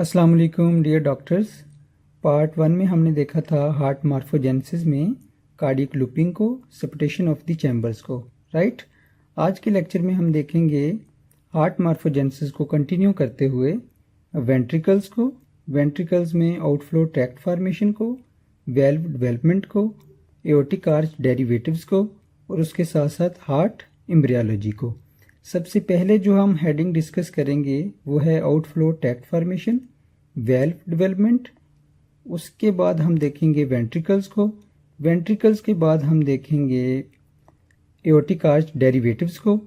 अस्सलाम वालेकुम dear doctors. Part 1 में हमने देखा था हार्ट मॉर्फोजेनेसिस में कार्डियक लूपिंग को, सेपरेशन ऑफ द चैम्बर्स को, राइट। आज के लेक्चर में हम देखेंगे हार्ट मॉर्फोजेनेसिस को कंटिन्यू करते हुए वेंट्रिकल्स को, वेंट्रिकल्स में आउटफ्लो ट्रैक्ट फॉर्मेशन को, वेल्व डेवलपमेंट को, एओर्टिक आर्च डेरिवेटिव्स को और उसके साथ साथ हार्ट एम्ब्रियोलॉजी को। सबसे पहले जो हम हेडिंग डिस्कस करेंगे वो है outflow tract formation, valve development. उसके बाद हम देखेंगे वेंट्रिकल्स को, वेंट्रिकल्स के बाद हम देखेंगे एओर्टिक आर्च डेरिवेटिव्स को,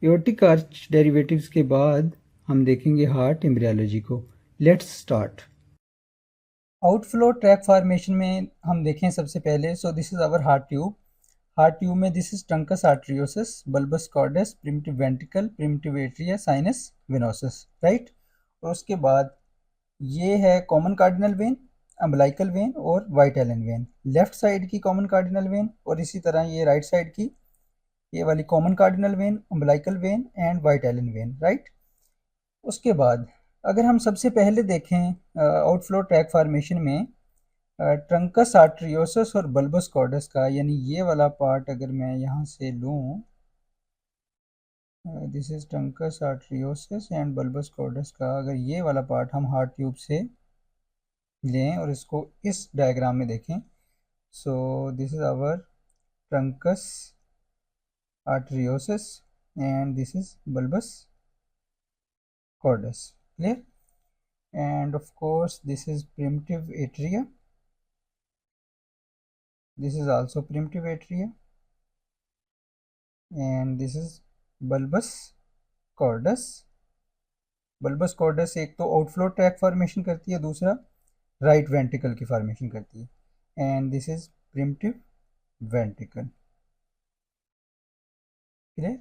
एओर्टिक आर्च डेरिवेटिव्स के बाद हम देखेंगे हार्ट एम्ब्रियोलॉजी को। Let's start. Outflow tract formation में हम देखें सबसे पहले, so this is our heart tube. Heart tube में this is truncus arteriosus, bulbus cordis, primitive ventricle, primitive atria, sinus venosus, right. और उसके बाद ये है common cardinal vein, umbilical vein और vitelline vein. Left side की common cardinal vein और इसी तरह ये राइट साइड की ये वाली common cardinal vein, umbilical vein and vitelline vein, right. उसके बाद अगर हम सबसे पहले देखें आउटफ्लो ट्रैक फॉर्मेशन में ट्रंकस आर्टरियोसस और बल्बस कॉर्डस का, यानी ये वाला पार्ट अगर मैं यहाँ से लूँ, this is truncus arteriosus and bulbus cordis का, अगर ये वाला पार्ट हम हार्ट ट्यूब से लें और इसको इस डायग्राम में देखें, so this is our truncus arteriosus and this is bulbus cordus, clear? And of course this is primitive atria, this is also primitive atria and this is bulbus cordus. bulbus cordus एक तो outflow tract formation करती है, दूसरा right ventricle की formation करती है and this is primitive ventricle, clear.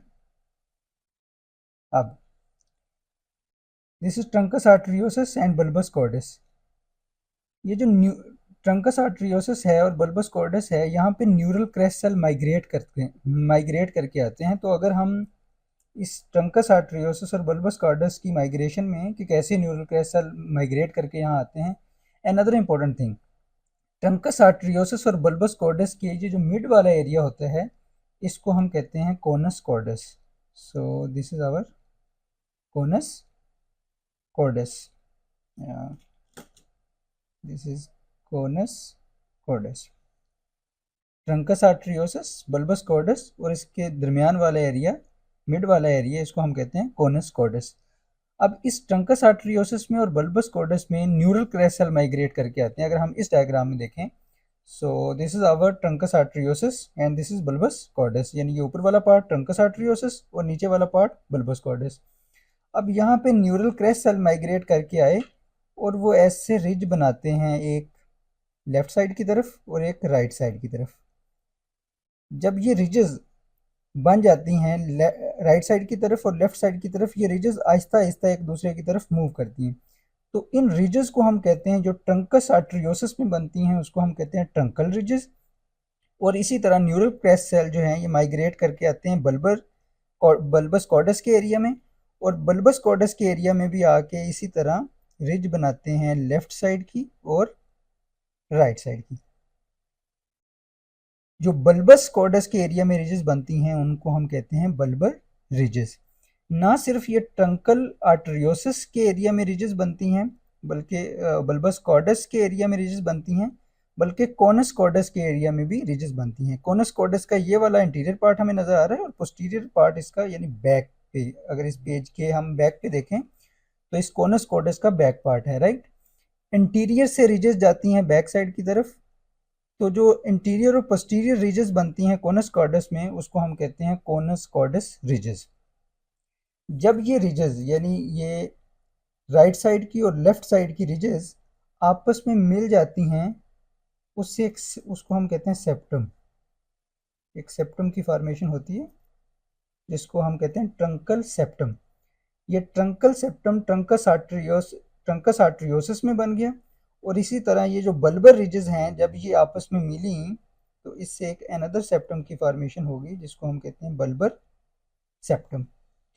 अब this is truncus arteriosus and bulbus cordis. ये जो ट्रंकस आर्टरियोसस है और बल्बस कॉर्डस है, यहाँ पे न्यूरल क्रेस्ट सेल माइग्रेट करके आते हैं। तो अगर हम इस ट्रंकस आर्टरियोसस और बल्बस कॉर्डस की माइग्रेशन में कि कैसे न्यूरल क्रेस्ट सेल माइग्रेट करके यहाँ आते हैं, another important thing, trunks arteriosus और बल्बस कॉर्डस के जो मिड वाला एरिया होता है इसको हम कहते हैं conus cordis. So this is our conus cordis, this is conus cordis. Truncus arteriosus, bulbus cordis और इसके दरमियान वाला एरिया, मिड वाला एरिया, इसको हम कहते हैं कोनस कॉर्डस। अब इस ट्रंकस आर्टरियोसस में और बल्बस कॉर्डस में न्यूरल क्रेस्ट सेल माइग्रेट करके आते हैं। अगर हम इस डायग्राम में देखें, so this is our truncus arteriosus and this is bulbus cordis, यानी ये ऊपर वाला पार्ट ट्रंकस आर्टरियोसस और नीचे वाला पार्ट बल्बस कॉर्डस। अब यहाँ पे न्यूरल क्रेस्ट सेल माइग्रेट करके आए और वो ऐसे रिज बनाते हैं, एक लेफ्ट साइड की तरफ और एक राइट साइड की तरफ। जब ये रिजेस बन जाती हैं राइट साइड की तरफ और लेफ्ट साइड की तरफ, ये रिजेस आहिस्ता आहिस्ता एक दूसरे की तरफ मूव करती हैं। तो इन रिजेस को हम कहते हैं, जो ट्रंकस आर्टरियोसस में बनती हैं उसको हम कहते हैं ट्रंकल रिजेस। और इसी तरह न्यूरल क्रेस्ट सेल जो हैं ये माइग्रेट करके आते हैं बल्बस कॉर्डस के एरिया में, और बल्बस कॉर्डस के एरिया में भी आके इसी तरह रिज बनाते हैं लेफ्ट साइड की और राइट साइड की। जो बल्बस कॉर्डस के एरिया में रिजेस बनती हैं उनको हम कहते हैं बल्बर रिजेस। ना सिर्फ ये ट्रंकल आर्टरियोसिस के एरिया में रिजेस बनती हैं, बल्कि बल्बस कॉर्डस के एरिया में रिजेस बनती हैं, बल्कि कोनस कॉर्डस के एरिया में भी रिजेस बनती हैं। कोनस कॉर्डस का ये वाला इंटीरियर पार्ट हमें नजर आ रहा है और पोस्टीरियर पार्ट इसका, यानी बैक पे, अगर इस पेज के हम बैक पे देखें तो इस कोनस कॉर्डस का बैक पार्ट है, राइट। इंटीरियर से रिजेस जाती हैं बैक साइड की तरफ, तो जो इंटीरियर और पोस्टीरियर रिजेस बनती हैं कोनस कॉर्डस में उसको हम कहते हैं कोनस कॉर्डस रिजेस। जब ये रिजेस, यानी ये राइट साइड की और लेफ्ट साइड की रिजेस आपस में मिल जाती हैं, उससे उसको हम कहते हैं सेप्टम। एक सेप्टम की फॉर्मेशन होती है जिसको हम कहते हैं ट्रंकल सेप्टम। ये ट्रंकल सेप्टम ट्रंकस आर्टरियोसिस में बन गया, और इसी तरह ये जो बल्बर रिजेस हैं जब ये आपस में मिली तो इससे एक अनदर सेप्टम की फॉर्मेशन होगी जिसको हम कहते हैं बल्बर सेप्टम,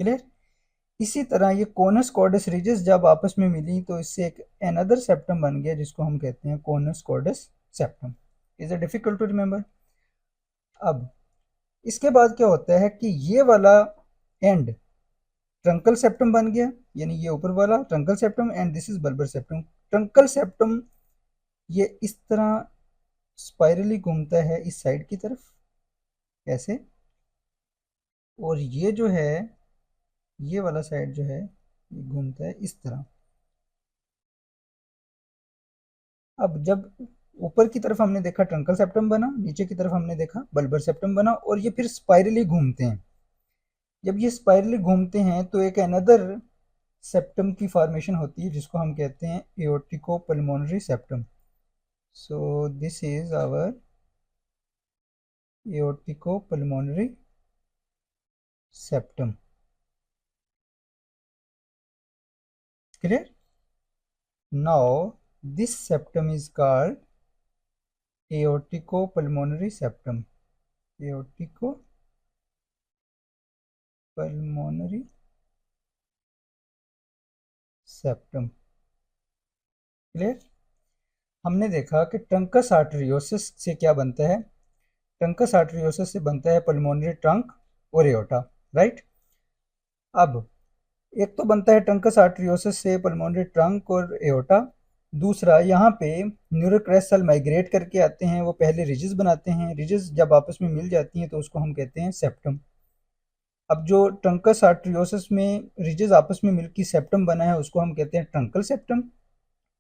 क्लियर। इसी तरह ये कोनस कॉर्डस रिजेस जब आपस में मिली तो इससे एक अनदर सेप्टम बन गया जिसको हम कहते हैं conus cordis septum. Is it difficult to remember? अब इसके बाद क्या होता है कि ये वाला एंड ट्रंकल सेप्टम बन गया, यानी ये ऊपर वाला truncal septum and this is bulbar septum. Truncal septum ये इस तरह स्पाइरली घूमता है इस साइड की तरफ ऐसे, और ये जो है ये वाला साइड जो है ये घूमता है इस तरह। अब जब ऊपर की तरफ हमने देखा ट्रंकल सेप्टम बना, नीचे की तरफ हमने देखा बल्बर सेप्टम बना, और ये फिर स्पाइरली घूमते हैं। जब ये स्पाइरली घूमते हैं तो एक अनदर सेप्टम की फॉर्मेशन होती है जिसको हम कहते हैं aortico pulmonary septum. So this is our aortico pulmonary septum. Clear? Now this septum is called aortico pulmonary septum. Aortico pulmonary septum. Clear? हमने देखा कि ट्रंकस आर्टरियोसिस से क्या बनता है। ट्रंकस आर्टरियोसिस से बनता है पल्मोनरी ट्रंक और एओर्टा, राइट। अब एक तो बनता है ट्रंकस आर्टरियोसिस से पल्मोनरी ट्रंक और एओर्टा, दूसरा यहाँ पे न्यूरोक्रेस्ट सेल माइग्रेट करके आते हैं, वो पहले रिजेस बनाते हैं, रिजेस जब आपस में मिल जाती हैं तो उसको हम कहते हैं सेप्टम। अब जो ट्रंकस आर्टरियोसिस में रिजेस आपस में मिलकर सेप्टम बना है उसको हम कहते हैं ट्रंकल सेप्टम,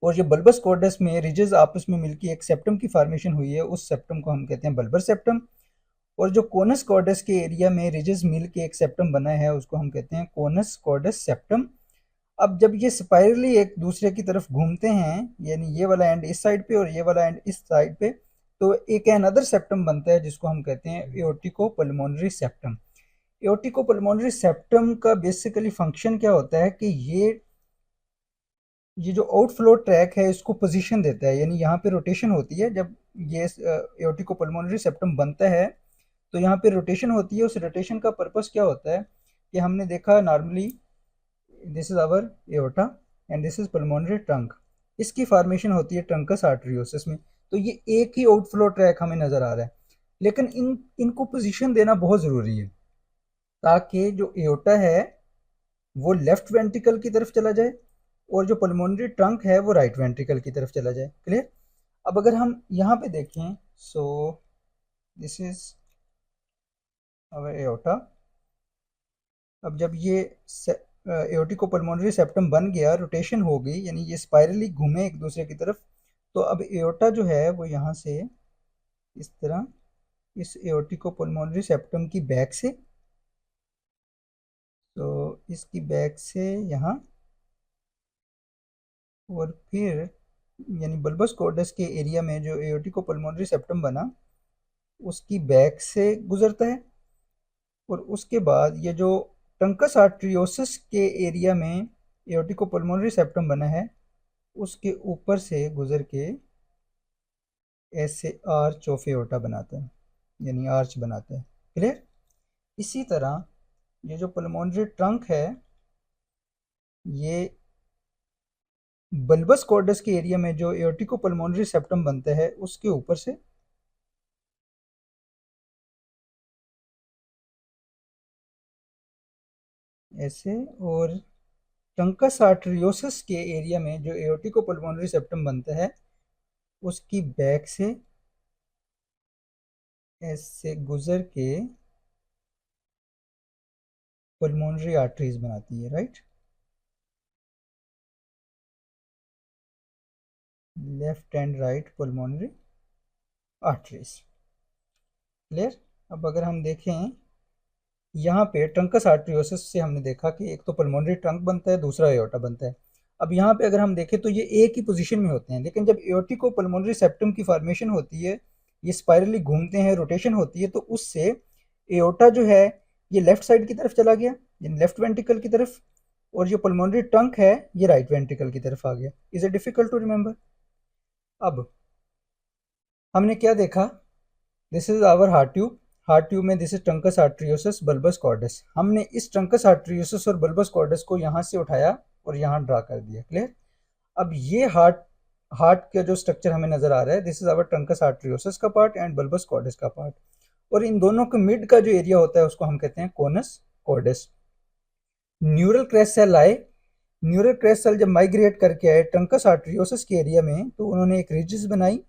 और जो बल्बस कॉर्डस में रिजेस आपस में मिलकर एक सेप्टम की फॉर्मेशन हुई है उस सेप्टम को हम कहते हैं बल्बर सेप्टम, और जो कोनस कॉर्डस के एरिया में रिजेस मिल के एक सेप्टम बना है उसको हम कहते हैं कोनस कॉर्डस सेप्टम। अब जब ये स्पाइरली एक दूसरे की तरफ घूमते हैं, यानी ये वाला एंड इस साइड पे और ये वाला एंड इस साइड पे, तो एक अनदर सेप्टम बनता है जिसको हम कहते हैं aortico pulmonary septum. Aortico pulmonary septum का बेसिकली फंक्शन क्या होता है कि ये जो आउटफ्लो ट्रैक है इसको पोजीशन देता है, यानी यहाँ पे रोटेशन होती है। जब ये एओर्टिको पल्मोनरी सेप्टम बनता है तो यहाँ पे रोटेशन होती है। उस रोटेशन का पर्पस क्या होता है कि हमने देखा normally this is our aorta and this is pulmonary trunk, इसकी फॉर्मेशन होती है ट्रंकस आर्टरियोसिस में। तो ये एक ही आउटफ्लो ट्रैक हमें नजर आ रहा है, लेकिन इनको पोजीशन देना बहुत ज़रूरी है ताकि जो एओर्टा है वो लेफ्ट वेंट्रिकल की तरफ चला जाए और जो पल्मोनरी ट्रंक है वो राइट वेंट्रिकल की तरफ चला जाए। क्लियर? अब अगर हम यहाँ पे देखें, so this is our aorta. अब जब ये एओर्टिको पल्मोनरी सेप्टम बन गया, रोटेशन हो गई, यानी ये स्पाइरली घूमे एक दूसरे की तरफ, तो अब एओर्टा जो है वो यहाँ से इस तरह इस एओर्टिको पल्मोनरी सेप्टम की बैक से, तो इसकी बैक से यहाँ, और फिर यानी बल्बस कॉर्डस के एरिया में जो एओर्टिको पल्मोनरी सेप्टम बना उसकी बैक से गुजरता है, और उसके बाद ये जो ट्रंकस आर्टरियोसिस के एरिया में एओर्टिको पल्मोनरी सेप्टम बना है उसके ऊपर से गुजर के ऐसे आर्च ऑफ एओर्टा बनाता है, यानी आर्च बनाता है। क्लियर? इसी तरह ये जो पल्मोनरी ट्रंक है ये बल्बस कॉर्डस के एरिया में जो एओर्टिको पल्मोनरी सेप्टम बनता है उसके ऊपर से ऐसे, और ट्रंकस आर्टरियोसिस के एरिया में जो एओर्टिको पल्मोनरी सेप्टम बनता है उसकी बैक से ऐसे गुजर के पल्मोनरी आर्टरीज बनाती है, right. Left and right pulmonary arteries. Clear? अब अगर हम देखें यहाँ पे ट्रंकस आर्टरियोसिस से हमने देखा कि एक तो पल्मोनरी ट्रंक बनता है, दूसरा एओर्टा बनता है। अब यहाँ पे अगर हम देखें तो ये एक ही पोजीशन में होते हैं, लेकिन जब एओर्टिको पल्मोनरी सेप्टम की फॉर्मेशन होती है, ये स्पाइरली घूमते हैं, रोटेशन होती है, तो उससे एओर्टा जो है ये लेफ्ट साइड की तरफ चला गया, यानी लेफ्ट वेंट्रिकल की तरफ, और जो पल्मोनरी ट्रंक है ये राइट वेंट्रिकल की तरफ आ गया। Is it difficult to remember? अब हमने क्या देखा, this is our heart tube. Heart tube में this is truncus arteriosus bulbus cordis. हमने इस ट्रंकस आर्टरियोसस और बल्बस कॉर्डस को यहाँ से उठाया और यहाँ ड्रा कर दिया। क्लियर। अब ये हार्ट हार्ट का जो स्ट्रक्चर हमें नजर आ रहा है, this is our truncus arteriosus का पार्ट एंड बल्बस कॉर्डस का पार्ट, और इन दोनों के मिड का जो एरिया होता है उसको हम कहते हैं conus cordis. Neural crest cell आए, न्यूरल क्रेस्ट सेल जब माइग्रेट करके आए ट्रंकस आर्टरियोसस के एरिया में, तो उन्होंने एक रिजेस बनाई,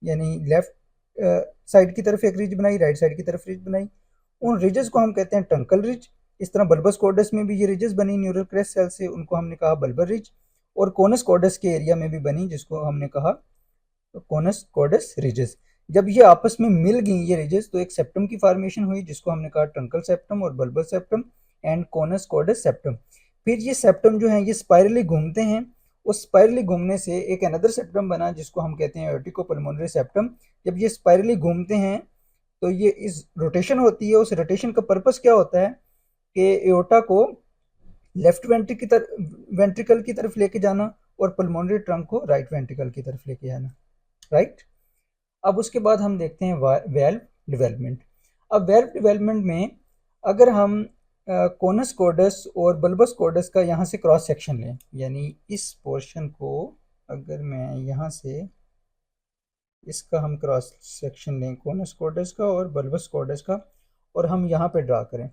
यानी लेफ्ट साइड की तरफ एक रिज बनाई, राइट साइड की तरफ रिज बनाई। उन रिजेस को हम कहते हैं ट्रंकल रिज। इस तरह बल्बस कॉर्डस में भी ये रिजेस बनी न्यूरल क्रेस्ट सेल से, उनको हमने कहा बल्बर रिज, और कोनस कॉर्डस के एरिया में भी बनी जिसको हमने कहा कोनस कॉर्डस रिजेस। जब ये आपस में मिल गई ये रिजेस, तो एक सेप्टम की फॉर्मेशन हुई जिसको हमने कहा ट्रंकल सेप्टम और bulbar septum and conus cordis septum. फिर ये सेप्टम जो है ये स्पाइरली घूमते हैं, उस स्पाइरली घूमने से एक अनदर सेप्टम बना जिसको हम कहते हैं एओर्टिकोपल्मोनरी सेप्टम। जब ये स्पाइरली घूमते हैं तो ये इस रोटेशन होती है, उस रोटेशन का पर्पस क्या होता है कि एओर्टा को लेफ्ट वेंट्रिकल की तरफ लेके जाना और पल्मोनरी ट्रंक को राइट वेंट्रिकल की तरफ लेके जाना। राइट। अब उसके बाद हम देखते हैं वेल्व डेवलपमेंट। अब वेल्व डेवलपमेंट में अगर हम कोनस कॉर्डस और बल्बस कॉर्डस का यहाँ से क्रॉस सेक्शन लें, यानी इस पोर्शन को अगर मैं यहाँ से इसका हम क्रॉस सेक्शन लें कोनस कॉर्डस का और बल्बस कॉर्डस का, और हम यहाँ पे ड्रा करें,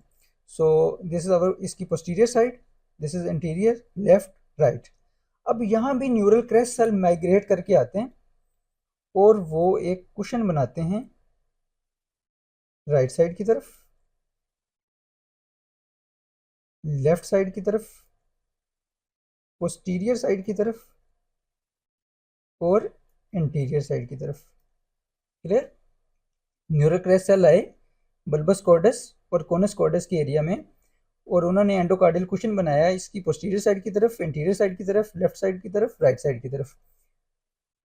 सो दिस इज अवर इसकी posterior side, this is interior, left, right. अब यहाँ भी न्यूरल क्रेस्ट सेल माइग्रेट करके आते हैं और वो एक कुशन बनाते हैं राइट साइड की तरफ, लेफ्ट साइड की तरफ, पोस्टीरियर साइड की तरफ और इंटीरियर साइड की तरफ। क्लियर। न्यूरल क्रेस्ट सेल आए बल्बस कॉर्डस और कोनस कॉर्डस के एरिया में, और उन्होंने एंडोकार्डियल कुशन बनाया इसकी पोस्टीरियर साइड की तरफ, इंटीरियर साइड की तरफ, लेफ्ट साइड की तरफ, राइट साइड की तरफ।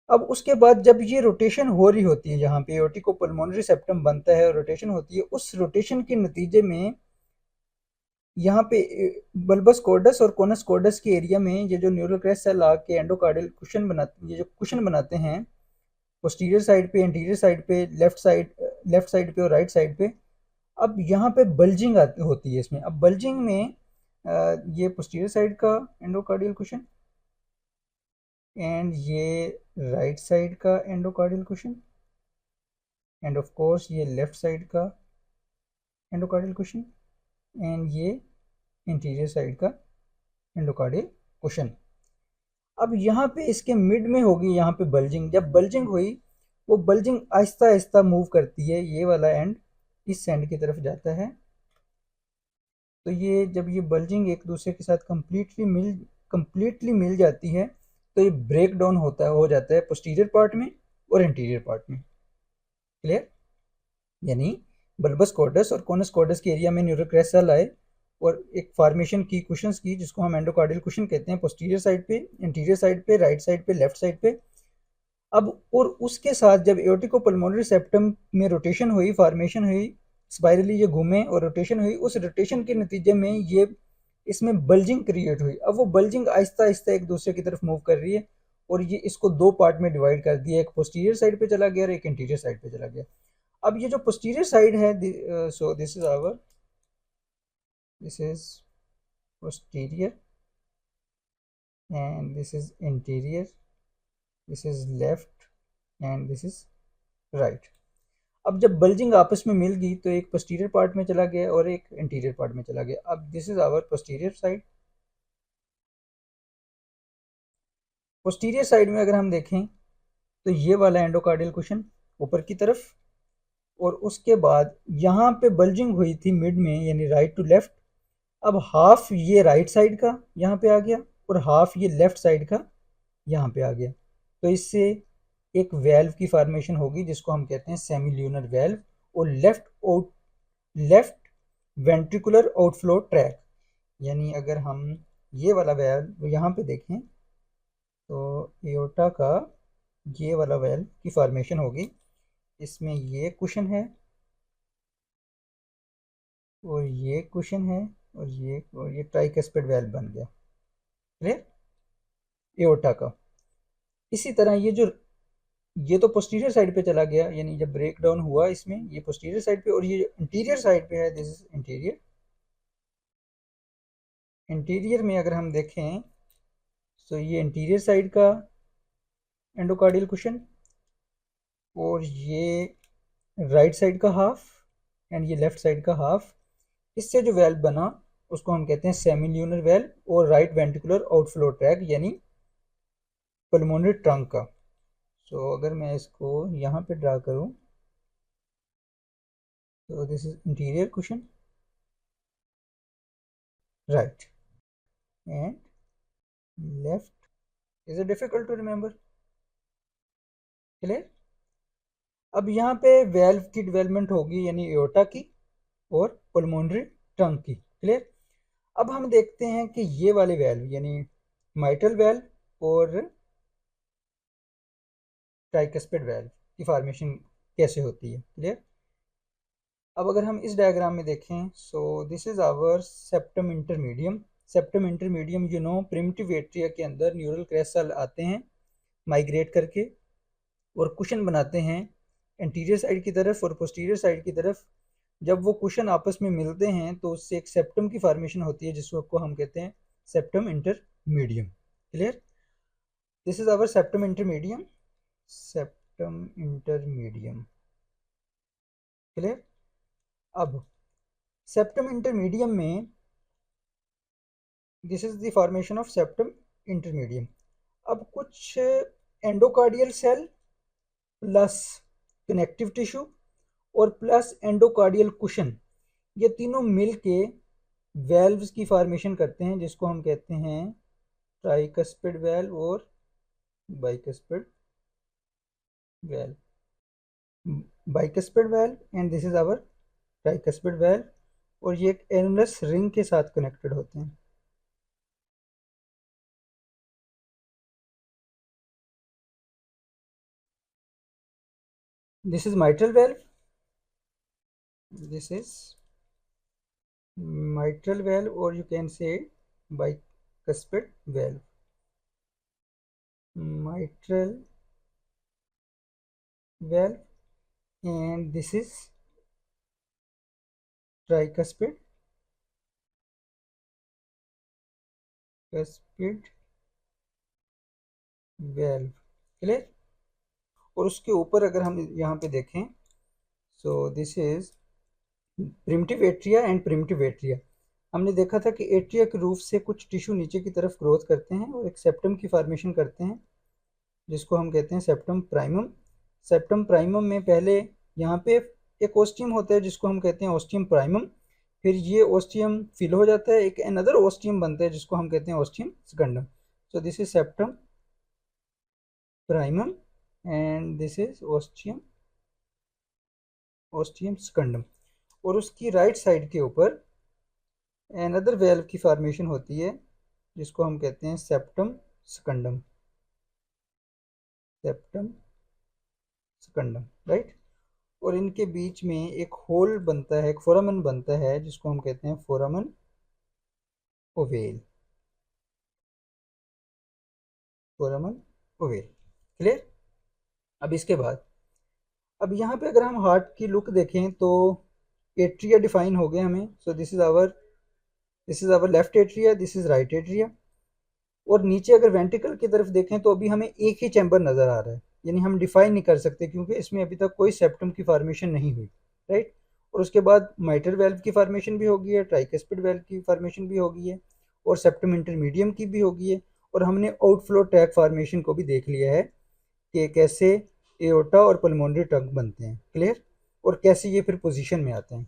अब उसके बाद जब ये रोटेशन हो रही होती है, यहाँ पे एओर्टिकोपल्मोनरी सेप्टम बनता है और रोटेशन होती है, उस रोटेशन के नतीजे में यहाँ पे बल्बस कॉर्डस और कोनस कॉर्डस के एरिया में ये जो न्यूरल क्रेस्ट सेल आके एंडोकार्डियल कुशन बनाते, ये जो कुशन बनाते हैं पोस्टीरियर साइड पे, इंटीरियर साइड पे, लेफ्ट साइड पे और राइट साइड पे। अब यहाँ पे बल्जिंग होती है इसमें। अब बल्जिंग में ये पोस्टीरियर साइड का एंडोकार्डियल कुशन एंड ये राइट साइड का endocardial cushion end of course ये लेफ्ट साइड का एंडोकार्डियल कुशन एंड ये इंटीरियर साइड का एंडोकार्डियल कुशन। अब यहाँ पे इसके मिड में होगी यहाँ पे बल्जिंग। जब बल्जिंग हुई, वो बल्जिंग आहिस्ता आहिस्ता मूव करती है, ये वाला एंड इस एंड की तरफ जाता है। तो ये जब ये बल्जिंग एक दूसरे के साथ कंप्लीटली मिल जाती है, तो ये ब्रेक डाउन हो जाता है पोस्टीरियर पार्ट में और इंटीरियर पार्ट में। क्लियर। यानी बल्बस कॉर्डस और कोनस कॉर्डस के एरिया में न्यूरल क्रेस्ट सेल आए और एक फॉर्मेशन की कुशंस की जिसको हम एंडोकार्डियल कुशन कहते हैं, पोस्टीरियर साइड पे, इंटीरियर साइड पे, राइट साइड पे, लेफ्ट साइड पे। अब और उसके साथ जब एओर्टिकोपल्मोनरी सेप्टम में रोटेशन हुई, फॉर्मेशन हुई, स्पाइरली ये घूमे और रोटेशन हुई, उस रोटेशन के नतीजे में ये इसमें बल्जिंग क्रिएट हुई। अब वो बल्जिंग आहिस्ता आहिस्ता एक दूसरे की तरफ मूव कर रही है और ये इसको दो पार्ट में डिवाइड कर दिया, एक पोस्टीरियर साइड पे चला गया और एक इंटीरियर साइड पे चला गया। अब ये जो पोस्टीरियर साइड है, so this is posterior and this is interior, this is left and this is right। अब जब बल्जिंग आपस में मिल गई तो एक पोस्टीरियर पार्ट में चला गया और एक इंटीरियर पार्ट में चला गया। अब this is our posterior side. Posterior side में अगर हम देखें तो ये वाला एंडोकार्डियल कुशन ऊपर की तरफ, और उसके बाद यहाँ पे बल्जिंग हुई थी मिड में, यानी राइट टू लेफ्ट। अब हाफ ये राइट साइड का यहाँ पे आ गया और हाफ ये लेफ्ट साइड का यहाँ पे आ गया, तो इससे एक वेल्व की फॉर्मेशन होगी जिसको हम कहते हैं सेमील्यूनर वेल्व और लेफ्ट वेंट्रिकुलर आउटफ्लो ट्रैक। यानी अगर हम ये वाला वेल्व यहाँ पे देखें तो एओर्टा का ये वाला वेल्व की फॉर्मेशन होगी, इसमें ये कुशन है और ये कुशन है और ये ट्राइकस्पिड वेल्व बन गया। क्लियर। एओर्टा का इसी तरह ये जो ये तो पोस्टीरियर साइड पे चला गया, यानी जब ब्रेक डाउन हुआ इसमें ये पोस्टीरियर साइड पे, और ये इंटीरियर साइड पे है, दिस इज इंटीरियर। इंटीरियर में अगर हम देखें तो ये इंटीरियर साइड का एंडोकार्डियल कुशन, और ये राइट साइड का हाफ एंड ये लेफ्ट साइड का हाफ। इससे जो वेल्व बना उसको हम कहते हैं सेमिल्यूनर वेल्व और राइट वेंट्रिकुलर आउटफ्लो ट्रैक यानी पल्मोनरी ट्रंक का। सो अगर मैं इसको यहाँ पे ड्रा करूँ तो this is interior cushion right and left. Is it difficult to remember? Clear? अब यहाँ पे वेल्व की डेवलपमेंट होगी यानी एओर्टा की और पल्मोनरी ट्रंक की। क्लियर? अब हम देखते हैं कि ये वाले वेल्व यानी माइट्रल वेल्व और ट्राइकस्पिड वेल्व की फॉर्मेशन कैसे होती है। क्लियर? अब अगर हम इस डायग्राम में देखें, so this is our septum intermedium. Septum intermedium you know primitive atria के अंदर न्यूरल क्रेस्टल आते हैं माइग्रेट करके और कुशन बनाते हैं एंटीरियर साइड की तरफ और पोस्टीरियर साइड की तरफ। जब वो कुशन आपस में मिलते हैं तो उससे एक सेप्टम की फॉर्मेशन होती है जिसको हम कहते हैं septum intermedium. Clear? This is our septum intermedium. Septum intermedium. Clear? अब सेप्टम इंटरमीडियम में this is the formation of septum intermedium. अब कुछ endocardial cell plus connective tissue और प्लस एंडोकार्डियल कुशन, ये तीनों मिलके वेल्व्स की फॉर्मेशन करते हैं जिसको हम कहते हैं ट्राइकस्पिड वेल्व और bicuspid valve. Bicuspid valve and this is our tricuspid valve, और ये एक एनुलस रिंग के साथ कनेक्टेड होते हैं। This is mitral valve, this is mitral valve, or you can say bicuspid valve. Mitral valve and this is tricuspid valve। Clear? और उसके ऊपर अगर हम यहाँ पे देखें, so this is primitive atria and primitive atria. हमने देखा था कि एट्रिया के रूफ से कुछ टिश्यू नीचे की तरफ ग्रोथ करते हैं और एक सेप्टम की फॉर्मेशन करते हैं जिसको हम कहते हैं सेप्टम प्राइमम। सेप्टम प्राइमम में पहले यहाँ पे एक ओस्टियम होता है जिसको हम कहते हैं ओस्टियम प्राइमम, फिर ये ओस्टियम फिल हो जाता है, एक अनदर ओस्टियम बनता है जिसको हम कहते हैं ostium secundum. So this is septum primum and this is ostium secundum. और उसकी राइट साइड के ऊपर अनदर वेल्व की फॉर्मेशन होती है जिसको हम कहते हैं septum secundum. Septum secundum right. और इनके बीच में एक होल बनता है, एक फोरामन बनता है जिसको हम कहते हैं फोरामन ओवेल। फोरामन ओवेल। क्लियर? अब इसके बाद अब यहाँ पे अगर हम हार्ट की लुक देखें तो एट्रिया डिफाइन हो गए हमें। So this is our left atria, this is right atria. और नीचे अगर वेंट्रिकल की तरफ देखें तो अभी हमें एक ही चैम्बर नजर आ रहा है, यानी हम डिफाइन नहीं कर सकते क्योंकि इसमें अभी तक कोई सेप्टम की फॉर्मेशन नहीं हुई। राइट? और उसके बाद माइट्रल वेल्व की फॉर्मेशन भी होगी है, ट्राइकस्पिड वेल्व की फॉर्मेशन भी होगी है और सेप्टम इंटरमीडियम की भी होगी है। और हमने आउटफ्लो ट्रैक फॉर्मेशन को भी देख लिया है कि कैसे एओर्टा और पल्मोनरी ट्रंक बनते हैं। क्लियर? और कैसे ये फिर पोजीशन में आते हैं।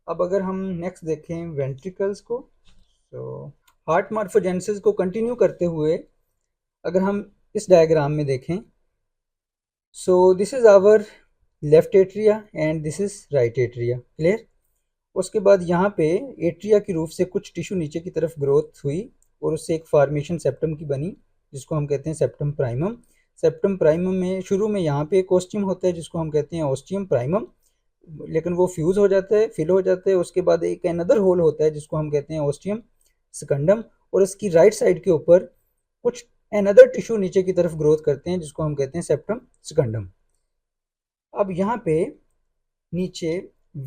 अब अगर हम नेक्स्ट देखें वेंट्रिकल्स को, तो हार्ट मॉर्फोजेनेसिस को कंटिन्यू करते हुए अगर हम इस डायग्राम में देखें, so this is our left atria and this is right atria. Clear? उसके बाद यहाँ पे एट्रिया की रूफ से कुछ टिश्यू नीचे की तरफ ग्रोथ हुई और उससे एक फॉर्मेशन सेप्टम की बनी जिसको हम कहते हैं सेप्टम प्राइमम। सेप्टम प्राइमम में शुरू में यहाँ पे एक ओस्टियम होता है जिसको हम कहते हैं ओस्टियम प्राइमम, लेकिन वो फ्यूज हो जाता है, फिल हो जाता है। उसके बाद एक अनदर होल होता है जिसको हम कहते हैं ओस्टियम सेकंडम, और इसकी राइट साइड के ऊपर कुछ अनदर टिश्यू नीचे की तरफ ग्रोथ करते हैं जिसको हम कहते हैं सेप्टम सेकंडम। अब यहाँ पे नीचे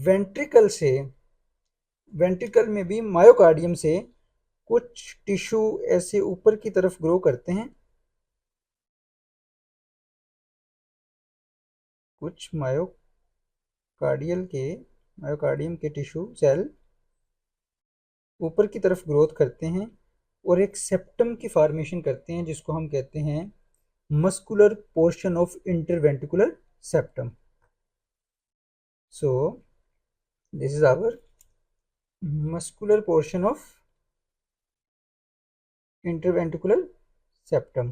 वेंट्रिकल से, वेंट्रिकल में भी मायोकार्डियम से कुछ टिश्यू ऐसे ऊपर की तरफ ग्रो करते हैं, कुछ मायोकार्डियम के टिश्यू सेल ऊपर की तरफ ग्रोथ करते हैं और एक सेप्टम की फॉर्मेशन करते हैं जिसको हम कहते हैं muscular portion of interventricular septum. So this is our muscular portion of interventricular septum.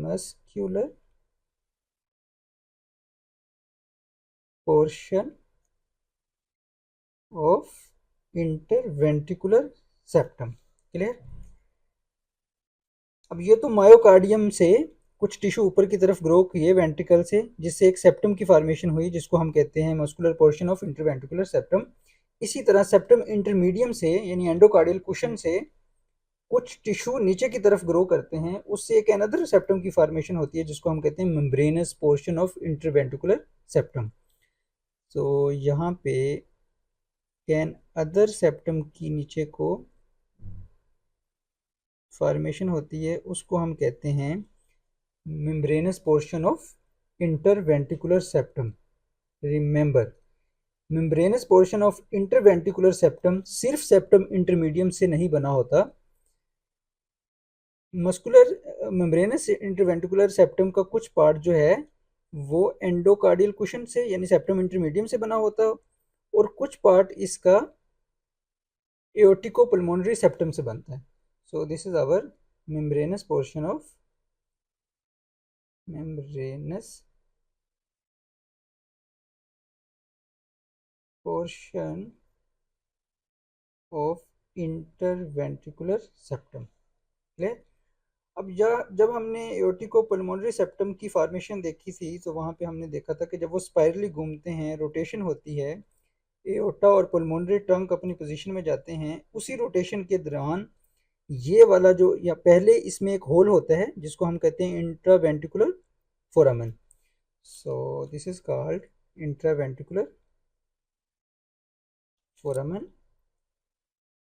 Muscular portion of interventricular septum. Clear? अब ये तो मायोकार्डियम से कुछ टिश्यू ऊपर की तरफ ग्रो किए वेंट्रिकल से, जिससे एक सेप्टम की फॉर्मेशन हुई जिसको हम कहते हैं muscular portion of interventricular septum. इसी तरह सेप्टम इंटरमीडियम से यानी एंडोकार्डियल कुशन से कुछ टिश्यू नीचे की तरफ ग्रो करते हैं, उससे एक अनदर सेप्टम की फॉर्मेशन होती है जिसको हम कहते हैं membranes portion of interventricular septum. तो यहाँ पे कैन अदर सेप्टम की नीचे को फॉर्मेशन होती है, उसको हम कहते हैं membranes portion of interventricular septum. Remember, membranes portion of interventricular septum सिर्फ सेप्टम इंटरमीडियम से नहीं बना होता। मस्कुलर मेम्ब्रेनस इंटरवेंट्रिकुलर सेप्टम का कुछ पार्ट जो है वो एंडोकार्डियल कुशन से यानी सेप्टम इंटरमीडियम से बना होता है और कुछ पार्ट इसका एओर्टिको पल्मोनरी सेप्टम से बनता है। So this is our membranous portion of interventricular septum. Clear? अब जब हमने एओर्टिको पल्मोनरी सेप्टम की फॉर्मेशन देखी थी तो वहाँ पे हमने देखा था कि जब वो स्पाइरली घूमते हैं, रोटेशन होती है, एओर्टा और पल्मोनरी ट्रंक अपनी पोजीशन में जाते हैं, उसी रोटेशन के दौरान ये वाला जो या पहले इसमें एक होल होता है जिसको हम कहते हैं intraventricular फोरामन। So this is called intraventricular फोरामन,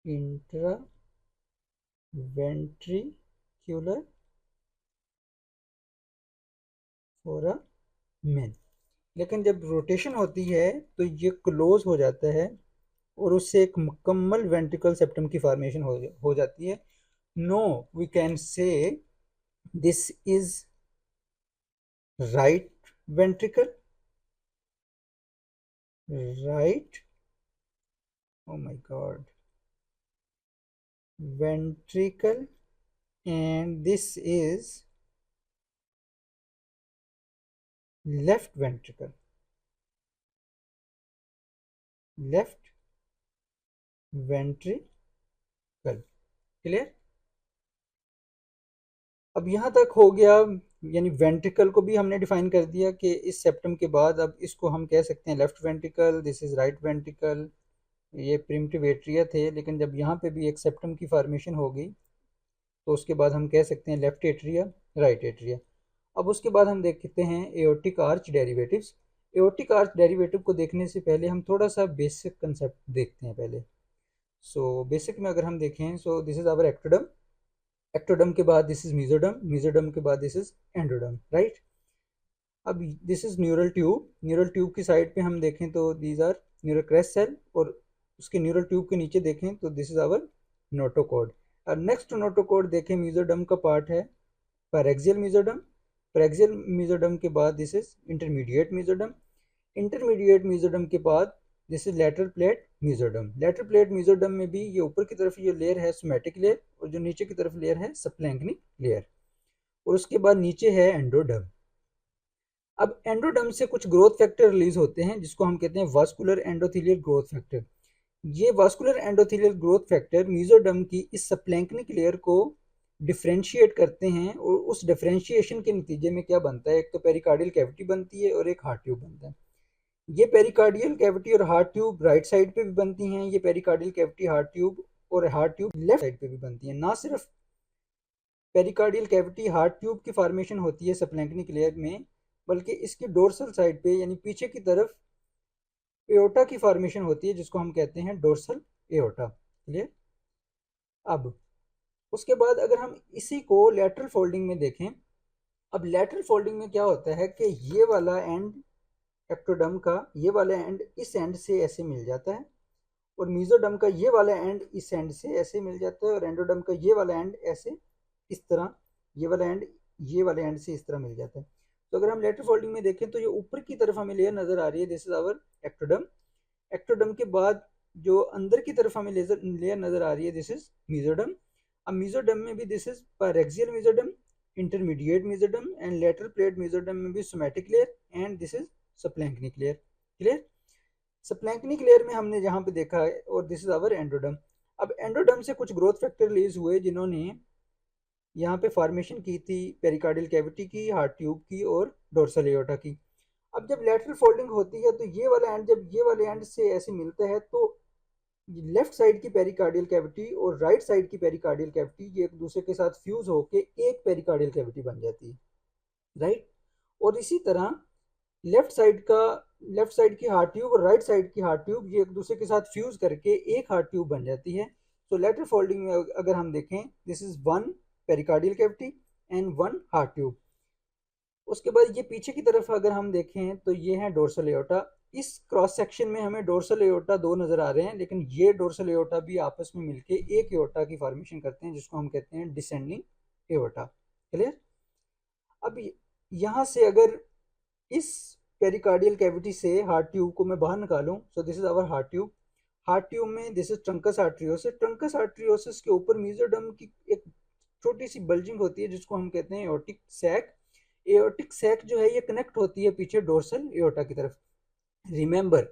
intraventricular foramen. लेकिन जब रोटेशन होती है तो ये क्लोज हो जाता है और उससे एक मुकम्मल वेंट्रिकल सेप्टम की फॉर्मेशन हो जाती है। No, we can say this is right ventricle, right, oh my god, ventricle, and this is left ventricle, left ventricle। Clear? अब यहाँ तक हो गया, यानी वेंट्रिकल को भी हमने डिफाइन कर दिया कि इस सेप्टम के बाद अब इसको हम कह सकते हैं left ventricle, this is right ventricle. ये प्रिमिटिव एट्रिया थे, लेकिन जब यहाँ पे भी एक सेप्टम की फॉर्मेशन हो गई तो उसके बाद हम कह सकते हैं लेफ्ट एट्रिया, राइट एट्रिया। अब उसके बाद हम देखते हैं aortic arch derivatives. Aortic arch derivative को देखने से पहले हम थोड़ा सा बेसिक कंसेप्ट देखते हैं पहले। सो बेसिक में अगर हम देखें, so this is our ectoderm, ectoderm के बाद दिस इज मीजोडम, मीजोडम के बाद दिस इज एंडोडम, राइट। अब this is neural tube, neural tube की साइड पे हम देखें तो these are neural crest cell, और उसके न्यूरल ट्यूब के नीचे देखें तो दिस इज आवर नोटोकॉर्ड। और नेक्स्ट टू नोटोकॉर्ड देखें, मीजोडम का पार्ट है पैरेक्सियल मीजोडम, पैरेक्सियल मीजोडम के बाद this is intermediate mesoderm, intermediate mesoderm के बाद this is lateral plate mesoderm. Lateral plate mesoderm में भी ये ऊपर की तरफ ये लेयर है सोमैटिक लेयर, और जो नीचे की तरफ लेयर है सप्लैंक्निक लेयर, और उसके बाद नीचे है एंडोडर्म। अब एंडोडर्म से कुछ ग्रोथ फैक्टर रिलीज होते हैं जिसको हम कहते हैं वास्कुलर एंडोथेलियल ग्रोथ फैक्टर। ये vascular endothelial growth factor mesoderm की इस सप्लैंक्निक लेयर को डिफ्रेंशिएट करते हैं, और उस डिफ्रेंशिएशन के नतीजे में क्या बनता है, एक तो पेरिकार्डियल कैविटी बनती है और एक हार्ट ट्यूब बनता है। ये पेरिकार्डियल कैविटी और हार्ट ट्यूब राइट साइड पे भी बनती हैं, ये पेरिकार्डियल कैविटी हार्ट ट्यूब और हार्ट ट्यूब लेफ्ट साइड पे भी बनती है। ना सिर्फ पेरिकार्डियल कैविटी हार्ट ट्यूब की फॉर्मेशन होती है सप्लैंक्निक लेयर में, बल्कि इसकी डोर्सल साइड पे यानी पीछे की तरफ एओर्टा की फॉर्मेशन होती है, जिसको हम कहते हैं डोर्सल एओर्टा। क्लियर। अब उसके बाद अगर हम इसी को लेटरल फोल्डिंग में देखें, अब लेटरल फोल्डिंग में क्या होता है कि ये वाला एंड एक्टोडर्म का ये वाला एंड इस एंड से ऐसे मिल जाता है, और मीजोडर्म का ये वाला एंड इस एंड से ऐसे मिल जाता है, और एंडोडर्म का ये वाला एंड ऐसे इस तरह ये वाला एंड ये वाले एंड से इस तरह मिल जाता है। तो अगर हम लेटरल फोल्डिंग में देखें तो ये ऊपर की तरफ हमें लेयर नजर आ रही है, this is our ectoderm. Ectoderm के बाद जो अंदर की तरफ हमें लेयर नजर आ रही है, दिस इज मीजोडर्म। अब मीजोडर्म में भी this is paraxial mesoderm, intermediate mesoderm and lateral plate mesoderm में भी somatic layer, and this is splanchnic layer. Clear. Splanchnic layer में हमने जहाँ पे देखा है, और दिस इज आवर एंडोडर्म। अब एंडोडर्म से कुछ ग्रोथ फैक्टर रिलीज हुए जिन्होंने यहाँ पे फॉर्मेशन की थी पेरिकार्डियल कैविटी की, हार्ट ट्यूब की और डोर्सल एओर्टा की। अब जब लेटरल फोल्डिंग होती है तो ये वाला एंड जब ये वाले एंड से ऐसे मिलता है, तो लेफ्ट साइड की पेरिकार्डियल कैविटी और राइट साइड की पेरिकार्डियल कैविटी ये एक दूसरे के साथ फ्यूज होके एक पेरिकार्डियल कैविटी बन जाती है, राइट। और इसी तरह लेफ्ट साइड की हार्ट ट्यूब और राइट साइड की हार्ट ट्यूब ये एक दूसरे के साथ फ्यूज करके एक हार्ट ट्यूब बन जाती है। तो लेटरल फोल्डिंग में अगर हम देखें, this is one pericardial cavity and one heart tube. उसके बाद ये पीछे की तरफ अगर हम देखें तो ये है डोर्सल एओर्टा। इस क्रॉस सेक्शन में हमें डोर्सल एओर्टा दो नजर आ रहे हैं, लेकिन ये डोर्सल एओर्टा भी आपस में मिलके एक एओर्टा की फॉर्मेशन करते हैं, जिसको हम कहते हैं डिसेंडिंग एओर्टा। क्लियर। अब यहाँ से अगर इस पेरिकार्डियल कैविटी से हार्ट ट्यूब को मैं बाहर निकालूं, so this is our heart tube. Heart tube में this is truncus arteriosus. Truncus arteriosus के ऊपर मीजोडर्म की एक छोटी सी बल्जिंग होती है, जिसको हम कहते हैं एओर्टिक सैक। एओर्टिक सैक जो है ये कनेक्ट होती है पीछे डोर्सल एओर्टा की तरफ। रिमेंबर,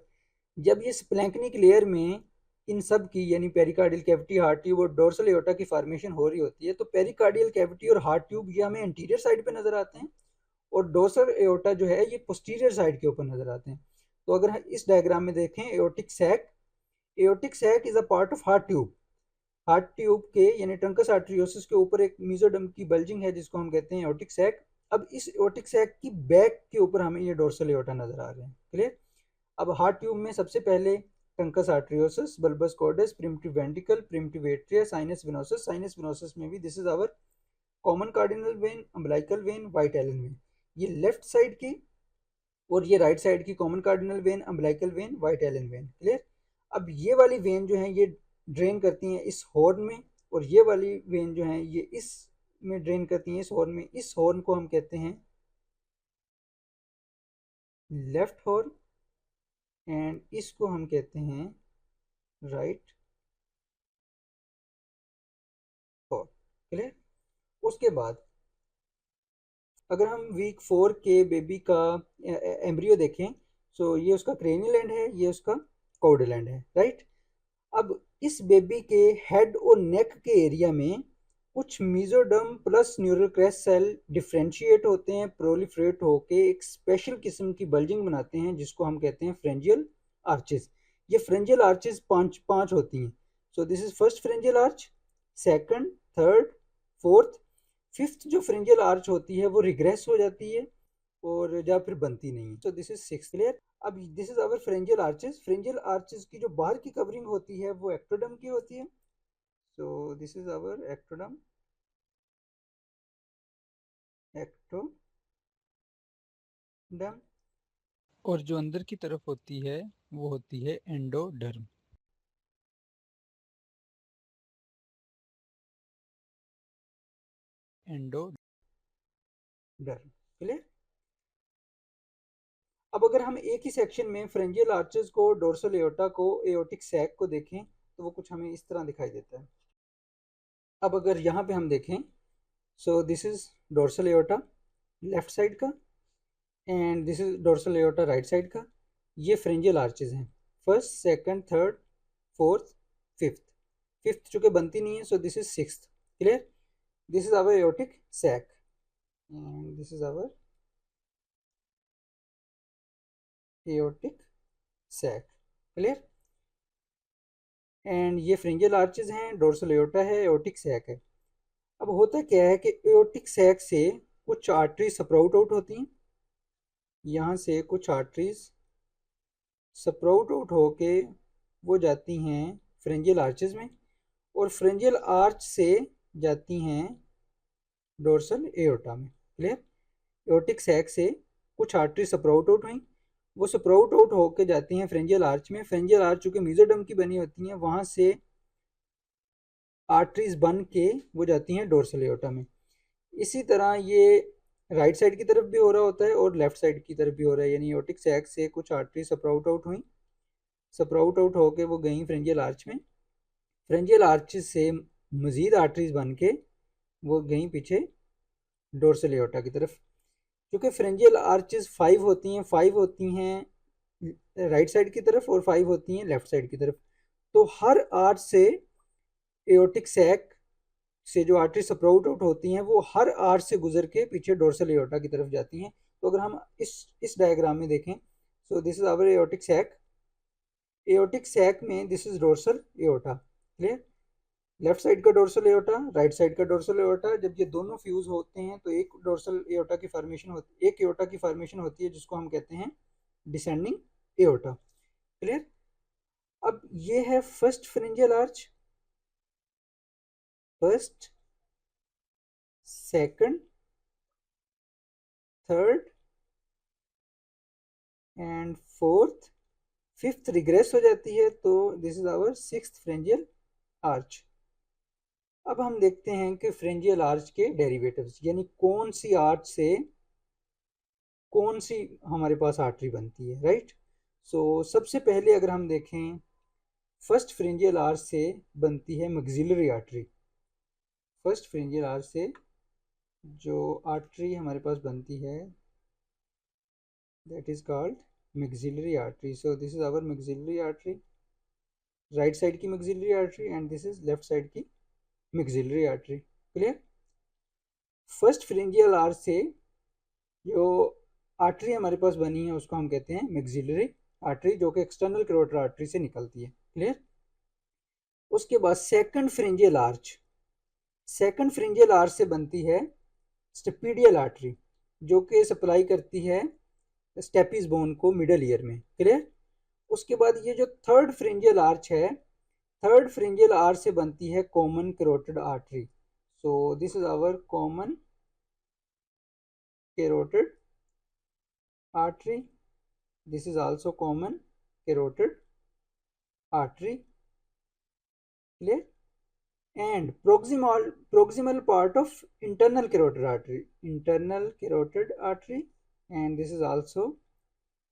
जब ये स्प्लैंक्निक लेयर में इन सब की यानी पेरिकार्डियल कैविटी, हार्ट ट्यूब और डोर्सल एओर्टा की फॉर्मेशन हो रही होती है, तो पेरिकार्डियल कैविटी और हार्ट ट्यूब ये हमें इंटीरियर साइड पे नजर आते हैं, और डोर्सल एओर्टा जो है ये पोस्टीरियर साइड के ऊपर नजर आते हैं। तो अगर हम इस डायग्राम में देखें, aortic sac is a part of heart tube. Heart tube के यानी ट्रंकस आर्टरियोसिस के ऊपर एक मीजोडर्म की बल्जिंग है, जिसको हम कहते हैं एओर्टिक सैक। अब इस एओर्टिक सैक की बैक के ऊपर हमें ये डोर्सल एओर्टा नजर आ रहे हैं। क्लियर। अब हार्ट ट्यूब में सबसे पहले truncus arteriosus, bulbus cordis, primitive ventricle, primitive atria, sinus venosus. Sinus venosus में भी this is our common cardinal vein, umbilical vein, vitelline vein. ये लेफ्ट साइड की और ये राइट साइड की common cardinal vein, umbilical vein, vitelline vein. Clear. अब ये वाली वेन जो है ये ड्रेन करती हैं इस हॉर्न में, और ये वाली वेन जो है ये इस में ड्रेन करती हैं इस हॉर्न में। इस हॉर्न को हम कहते हैं लेफ्ट हॉर्न, एंड इसको हम कहते हैं राइट हॉर्न। क्लियर। उसके बाद अगर हम वीक 4 के बेबी का एम्ब्रियो देखें, सो ये उसका क्रेनियल एंड है, ये उसका कॉर्डल एंड है, राइट। अब इस बेबी के हेड और नेक के एरिया में कुछ mesoderm plus neural crest cell differentiate होते हैं, प्रोलिफरेट होके एक स्पेशल किस्म की बल्जिंग बनाते हैं, जिसको हम कहते हैं फ्रेंजियल आर्चेस। ये फ्रेंजियल आर्चेस पांच पांच होती हैं। सो this is first फ्रेंजियल arch, second, third, fourth. Fifth जो फ्रेंजियल आर्च होती है वो रिग्रेस हो जाती है और या फिर बनती नहीं है। So this is six. Clear. अब this is our pharyngeal arches. Pharyngeal arches की जो बाहर की कवरिंग होती है वो एक्टोडम की होती है। So this is our ectoderm, ectoderm. और जो अंदर की तरफ होती है वो होती है एंडोडर्म। एंडोडर्म। क्लियर। अब अगर हम एक ही सेक्शन में फ्रेंजियल आर्चेस को, डोर्सल एओर्टा को, एओर्टिक सैक को देखें, तो वो कुछ हमें इस तरह दिखाई देता है। अब अगर यहाँ पे हम देखें, so this is dorsal aorta left side का, and this is dorsal aorta right side का। ये फ्रेंजियल आर्चेज हैं, first, second, third, fourth, fifth. Fifth चूंकि बनती नहीं है, so this is sixth. Clear. This is our aortic sac, and this is our aortic sac. Clear. And ये pharyngeal arches हैं, dorsal aorta है, एओर्टिक सैक है। अब होता क्या है कि एओर्टिक सैक से कुछ आर्टरीज स्प्राउट आउट होती हैं, यहाँ से कुछ आर्टरीज स्प्राउट आउट होके वो जाती हैं फ्रिंजियल आर्चेज में, और फ्रिंजियल आर्च से जाती हैं डोर्सल एओर्टा में। क्लियर? एओर्टिक सैक से कुछ आर्टरी स्प्राउट आउट हुई, वो स्प्राउट आउट होके जाती हैं फ्रिंजियल आर्च में। फ्रिंजियल आर्च चूँकि मेसोडर्म की बनी होती हैं, वहाँ से आर्टरीज बन के वो जाती हैं डोर्सल एओर्टा में। इसी तरह ये राइट साइड की तरफ भी हो रहा होता है और लेफ्ट साइड की तरफ भी हो रहा है, यानी एओर्टिक सैक से कुछ आर्टरी स्प्राउट आउट हुई, स्प्राउट आउट होके वो गई फ्रिंजियल आर्च में, फ्रिंजियल आर्च से मज़ीद आर्टरीज बन के वो गई पीछे डोर्सल एओर्टा की तरफ। क्योंकि फ्रिंजियल आर्चेस 5 होती हैं राइट साइड की तरफ और 5 होती हैं लेफ्ट साइड की तरफ, तो हर आर्च से एओर्टिक सैक से जो आर्टरी स्प्राउट आउट होती हैं वो हर आर्च से गुजर के पीछे डोर्सल एओर्टा की तरफ जाती हैं। तो अगर हम इस डायग्राम में देखें, so this is our aortic sac, aortic sac में this is dorsal aorta. Clear? Left side का डोर्सल एओर्टा, राइट साइड का डोर्सल एओर्टा, जब ये दोनों फ्यूज होते हैं तो एक डोर्सल एओर्टा की फॉर्मेशन होती, एक एओर्टा की फॉर्मेशन होती है जिसको हम कहते हैं डिसेंडिंग एओर्टा। क्लियर? अब ये है first pharyngeal arch, first, second, third and fourth, fifth regress हो जाती है, तो this is our sixth pharyngeal arch. अब हम देखते हैं कि फ्रिंजियल आर्च के डेरिवेटिव्स, यानी कौन सी आर्च से कौन सी हमारे पास आर्टरी बनती है, राइट? सो सबसे पहले अगर हम देखें, फर्स्ट फ्रिंजियल आर्च से बनती है maxillary artery. First pharyngeal arch से जो आर्टरी हमारे पास बनती है that is called maxillary artery. So this is our maxillary artery, right side की maxillary artery, and this is left side की maxillary artery. Clear? First pharyngeal arch से जो आर्टरी हमारे पास बनी है उसको हम कहते हैं मैक्सिलरी आर्टरी, जो कि एक्सटर्नल कैरोटिड आर्टरी से निकलती है। क्लियर? उसके बाद सेकंड फ्रिंजियल आर्च, सेकंड फ्रिंजियल आर्च से बनती है स्टेपीडियल आर्टरी, जो कि सप्लाई करती है स्टेपिस बोन को मिडल ईयर में। क्लियर? उसके बाद ये जो थर्ड फ्रिंजियल आर्च है, थर्ड फ्रिंजियल आर्च से बनती है common carotid artery. So this is our common carotid artery, this is also common carotid artery. Clear? And proximal part of internal carotid artery, internal carotid artery, and this is also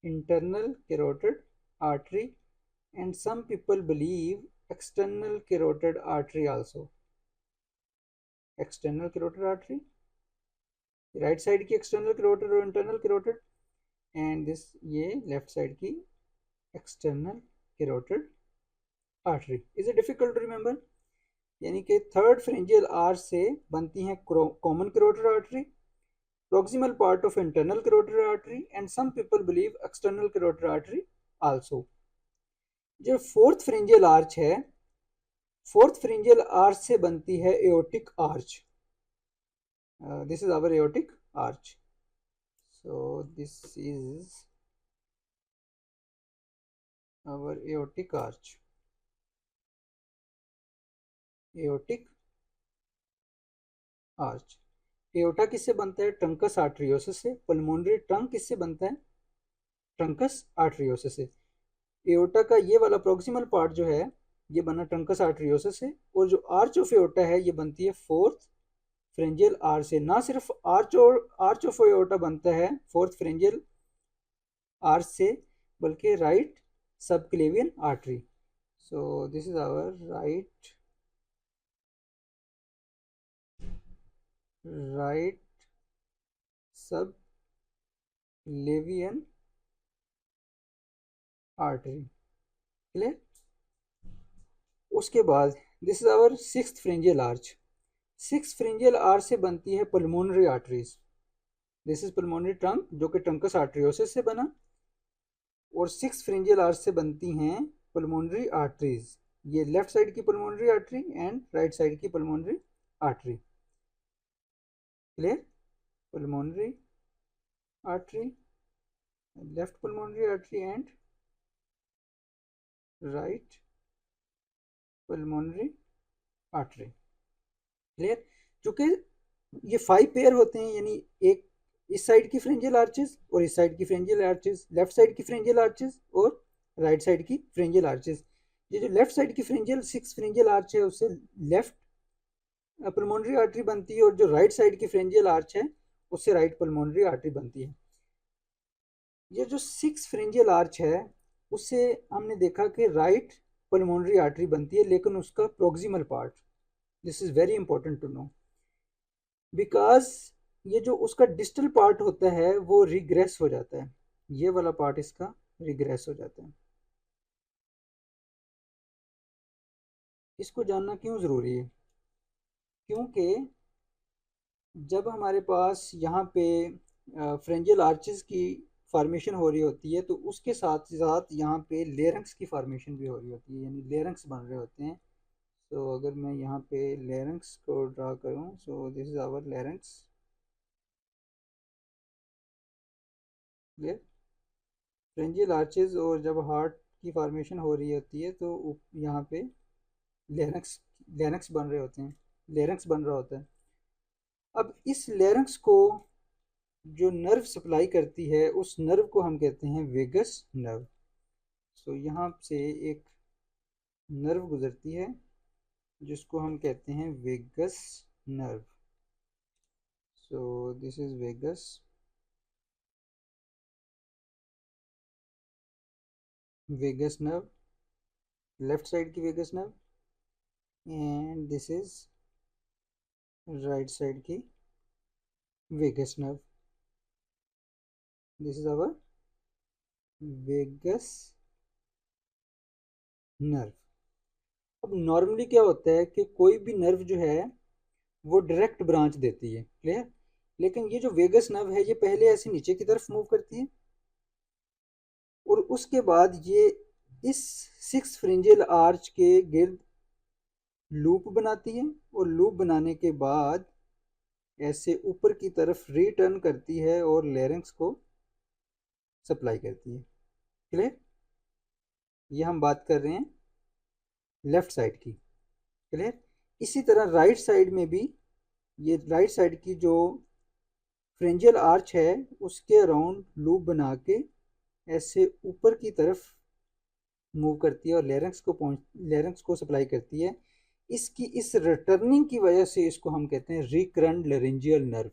internal carotid artery, and some people believe external carotid artery also, external carotid artery, right side की external carotid और internal carotid, and this ये left side की external carotid artery. Is it difficult to remember? यानी कि third pharyngeal arch से बनती हैं common carotid artery, proximal part of internal carotid artery, and some people believe external carotid artery also. जो fourth pharyngeal arch है, fourth pharyngeal arch से बनती है aortic arch. This is our aortic arch. so this is our aortic arch, aortic arch। Aorta किससे बनता है? Trunks आर्टरियोसिस से। Pulmonary trunk किससे बनता है? ट्रंकस आर्टरियोसिस से। एओर्टा का ये वाला प्रोक्सिमल पार्ट जो है ये बना ट्रंकस आर्टरियोसिस से, और जो आर्च ऑफ एओर्टा है ये बनती है फोर्थ फ्रिंजियल आर्च से। ना सिर्फ आर्च ऑफ एओर्टा बनता है फोर्थ फ्रिंजियल आर्च से, बल्कि right subclavian artery. So this is our right subclavian artery. Clear? उसके बाद this is our sixth pharyngeal arch. Six pharyngeal arch से बनती है pulmonary arteries. This is pulmonary trunk, जो कि ट्रंकस आर्टरियोसिस से बना, और सिक्स फ्रिंजियल आर्च से बनती हैं पल्मोनरी आर्टरीज। ये लेफ्ट साइड की pulmonary artery and right side की pulmonary artery. Clear? Pulmonary artery, left pulmonary artery and right pulmonary artery. Clear? चूंकि ये 5 पेयर होते हैं, यानी एक इस साइड की फ्रेंजियल आर्चेस और इस साइड की फ्रेंजियल आर्चेस, लेफ्ट साइड की फ्रेंजियल आर्चेस और राइट साइड की फ्रेंजियल आर्चेस। ये जो लेफ्ट साइड की फ्रेंजियल 6 फ्रेंजियल आर्च है उससे लेफ्ट पल्मोनरी आर्टरी बनती है, और जो राइट साइड की फ्रेंजियल आर्च है उससे राइट पल्मोनरी आर्टरी बनती है। ये जो 6 फ्रेंजियल आर्च है उससे हमने देखा कि राइट पल्मोनरी आर्टरी बनती है, लेकिन उसका proximal part, this is very important to know, because ये जो उसका डिस्टल पार्ट होता है वो रिग्रेस हो जाता है, ये वाला पार्ट इसका रिग्रेस हो जाता है। इसको जानना क्यों ज़रूरी है? क्योंकि जब हमारे पास यहाँ पे फ्रेंजियल आर्चेस की फॉर्मेशन हो रही होती है तो उसके साथ साथ यहाँ पे लेरंक्स की फॉर्मेशन भी हो रही होती है, यानी लेरंक्स बन रहे होते हैं। तो अगर मैं यहाँ पे लेरंक्स को ड्रा करूँ, so this is our larynx. Clear? Pharyngeal arches और जब हार्ट की फॉर्मेशन हो रही होती है तो यहाँ पे लेरंक्स लेरंक्स बन रहे होते हैं, लेरंक्स बन रहा होता है। अब इस लेरंक्स को जो नर्व सप्लाई करती है उस नर्व को हम कहते हैं वेगस नर्व। सो यहाँ से एक नर्व गुजरती है जिसको हम कहते हैं vagus nerve. So this is vagus nerve, left side की vagus nerve, and this is right side की vagus nerve. This is our vagus nerve. अब नॉर्मली क्या होता है कि कोई भी नर्व जो है वो डायरेक्ट ब्रांच देती है। क्लियर? लेकिन ये जो वेगस नर्व है ये पहले ऐसे नीचे की तरफ मूव करती है और उसके बाद ये इस 6 फ्रिंजियल आर्च के गिर्द लूप बनाती है, और लूप बनाने के बाद ऐसे ऊपर की तरफ रिटर्न करती है और लेरिंक्स को सप्लाई करती है। क्लियर? ये हम बात कर रहे हैं लेफ्ट साइड की। क्लियर? इसी तरह राइट साइड में भी ये राइट साइड की जो फ्रेंजियल आर्च है उसके अराउंड लूप बना के ऐसे ऊपर की तरफ मूव करती है और लेरिंक्स को सप्लाई करती है। इसकी इस रिटर्निंग की वजह से इसको हम कहते हैं recurrent laryngeal nerve.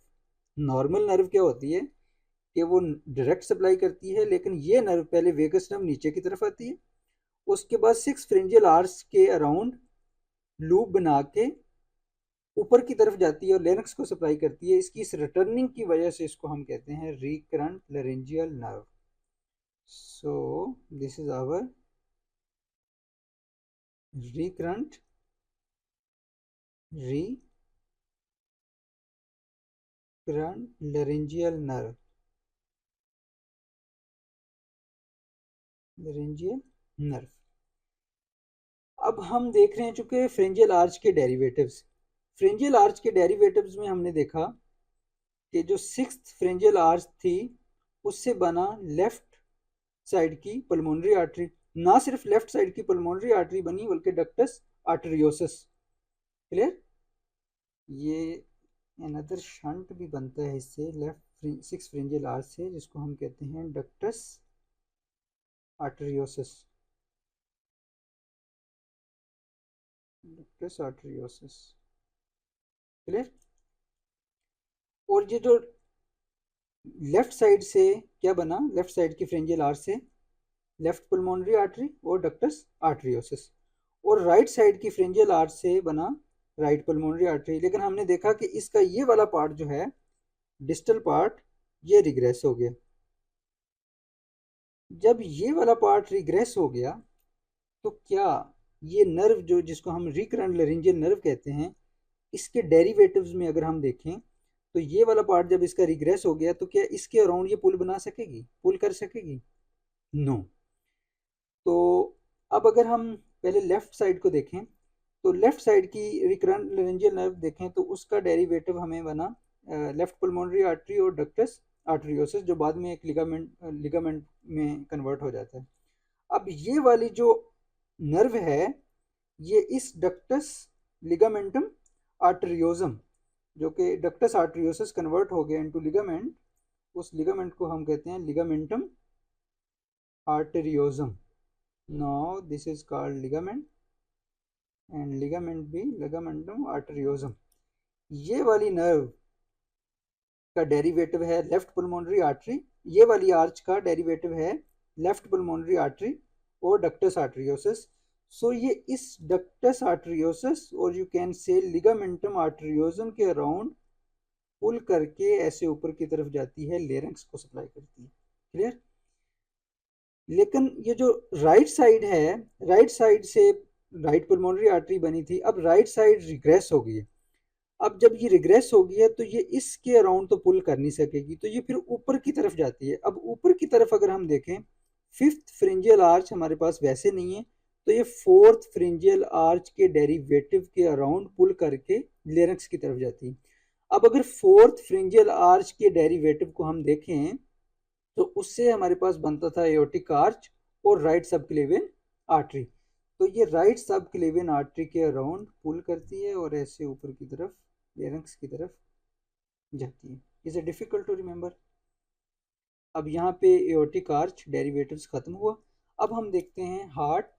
Normal nerve क्या होती है कि वो डायरेक्ट सप्लाई करती है, लेकिन ये नर्व पहले वेगस नर्व नीचे की तरफ आती है, उसके बाद 6 फ्रेंजियल आर्च के अराउंड लूप बना के ऊपर की तरफ जाती है और लेरिंक्स को सप्लाई करती है। इसकी इस रिटर्निंग की वजह से इसको हम कहते हैं recurrent laryngeal nerve. So this is our recurrent laryngeal nerve, laryngeal nerve। अब हम देख रहे हैं चूंकि फ्रेंजियल आर्च के डेरिवेटिव्स, फ्रेंजियल आर्च के डेरिवेटिव्स में हमने देखा कि जो 6th फ्रेंजियल आर्च थी उससे बना लेफ्ट साइड की पल्मोनरी आर्टरी। ना सिर्फ लेफ्ट साइड की पल्मोनरी आर्टरी बनी बल्कि डक्टस आर्टरियोसस। क्लियर? ये अनदर शंट भी बनता है इससे, लेफ्ट 6 फ्रेंजियल आर्च से, जिसको हम कहते हैं ductus arteriosus. Ductus arteriosus. Clear? और ये जो लेफ्ट साइड से क्या बना, लेफ्ट साइड की फ्रेंजियल आर्च से लेफ्ट पल्मोनरी आर्टरी और डक्टस आर्टरियोसस, और राइट साइड की फ्रेंजियल आर्च से बना राइट पल्मोनरी आर्टरी। लेकिन हमने देखा कि इसका ये वाला पार्ट जो है डिस्टल पार्ट ये रिग्रेस हो गया। जब ये वाला पार्ट रिग्रेस हो गया तो क्या ये नर्व जो जिसको हम रिकरेंट लेरिंजियल नर्व कहते हैं, इसके डेरिवेटिव्स में अगर हम देखें तो ये वाला पार्ट जब इसका रिग्रेस हो गया तो क्या इसके अराउंड ये पुल बना सकेगी, पुल कर सकेगी? नो। तो अब अगर हम पहले लेफ्ट साइड को देखें तो लेफ्ट साइड की रिकरेंट लेरेंजियल नर्व देखें तो उसका डेरिवेटिव हमें बना लेफ्ट पल्मोनरी आर्टरी और डक्टस आर्टरियोसिस, जो बाद में एक लिगामेंट में कन्वर्ट हो जाता है। अब ये वाली जो नर्व है ये इस डक्टस लिगामेंटम आर्टरियोजम, जो कि डक्टस आर्टरियोसिस कन्वर्ट हो गया इनटू लिगामेंट, उस लिगामेंट को हम कहते हैं ligamentum arteriosum. Now this is called ligament and ligament भी लिगामेंटम आर्टरियोजम। ये वाली नर्व का डेरिवेटिव है लेफ्ट पल्मोनरी आर्टरी, ये वाली आर्च का डेरिवेटिव है लेफ्ट पल्मोनरी आर्टरी और डक्टस आर्टरियोसिस। सो ये इस डक्टस आर्टरियोसिस और यू कैन से लिगामेंटम आर्टरियोजम के अराउंड पुल करके ऐसे ऊपर की तरफ जाती है, लेरिंक्स को सप्लाई करती है। क्लियर? लेकिन ये जो राइट साइड है, राइट साइड से राइट पल्मोनरी आर्टरी बनी थी, अब राइट साइड रिग्रेस हो गई है। अब जब ये रिग्रेस होगी है तो ये इसके अराउंड तो पुल कर नहीं सकेगी, तो ये फिर ऊपर की तरफ जाती है। अब ऊपर की तरफ अगर हम देखें, फिफ्थ फ्रिंजियल आर्च हमारे पास वैसे नहीं है, तो ये फोर्थ फ्रिंजियल आर्च के डेरिवेटिव के अराउंड पुल करके लेरिंक्स की तरफ जाती है। अब अगर फोर्थ फ्रिंजियल आर्च के डेरिवेटिव को हम देखें तो उससे हमारे पास बनता था एओर्टिक आर्च और राइट सबक्लेवियन आर्टरी। तो ये राइट सबक्लेवियन आर्टरी के अराउंड पुल करती है और ऐसे ऊपर की तरफ लेरिंक्स की तरफ जाती है। Is it difficult to remember? अब यहाँ पे एओर्टिक आर्च डेरिवेटिव्स खत्म हुआ। अब हम देखते हैं हार्ट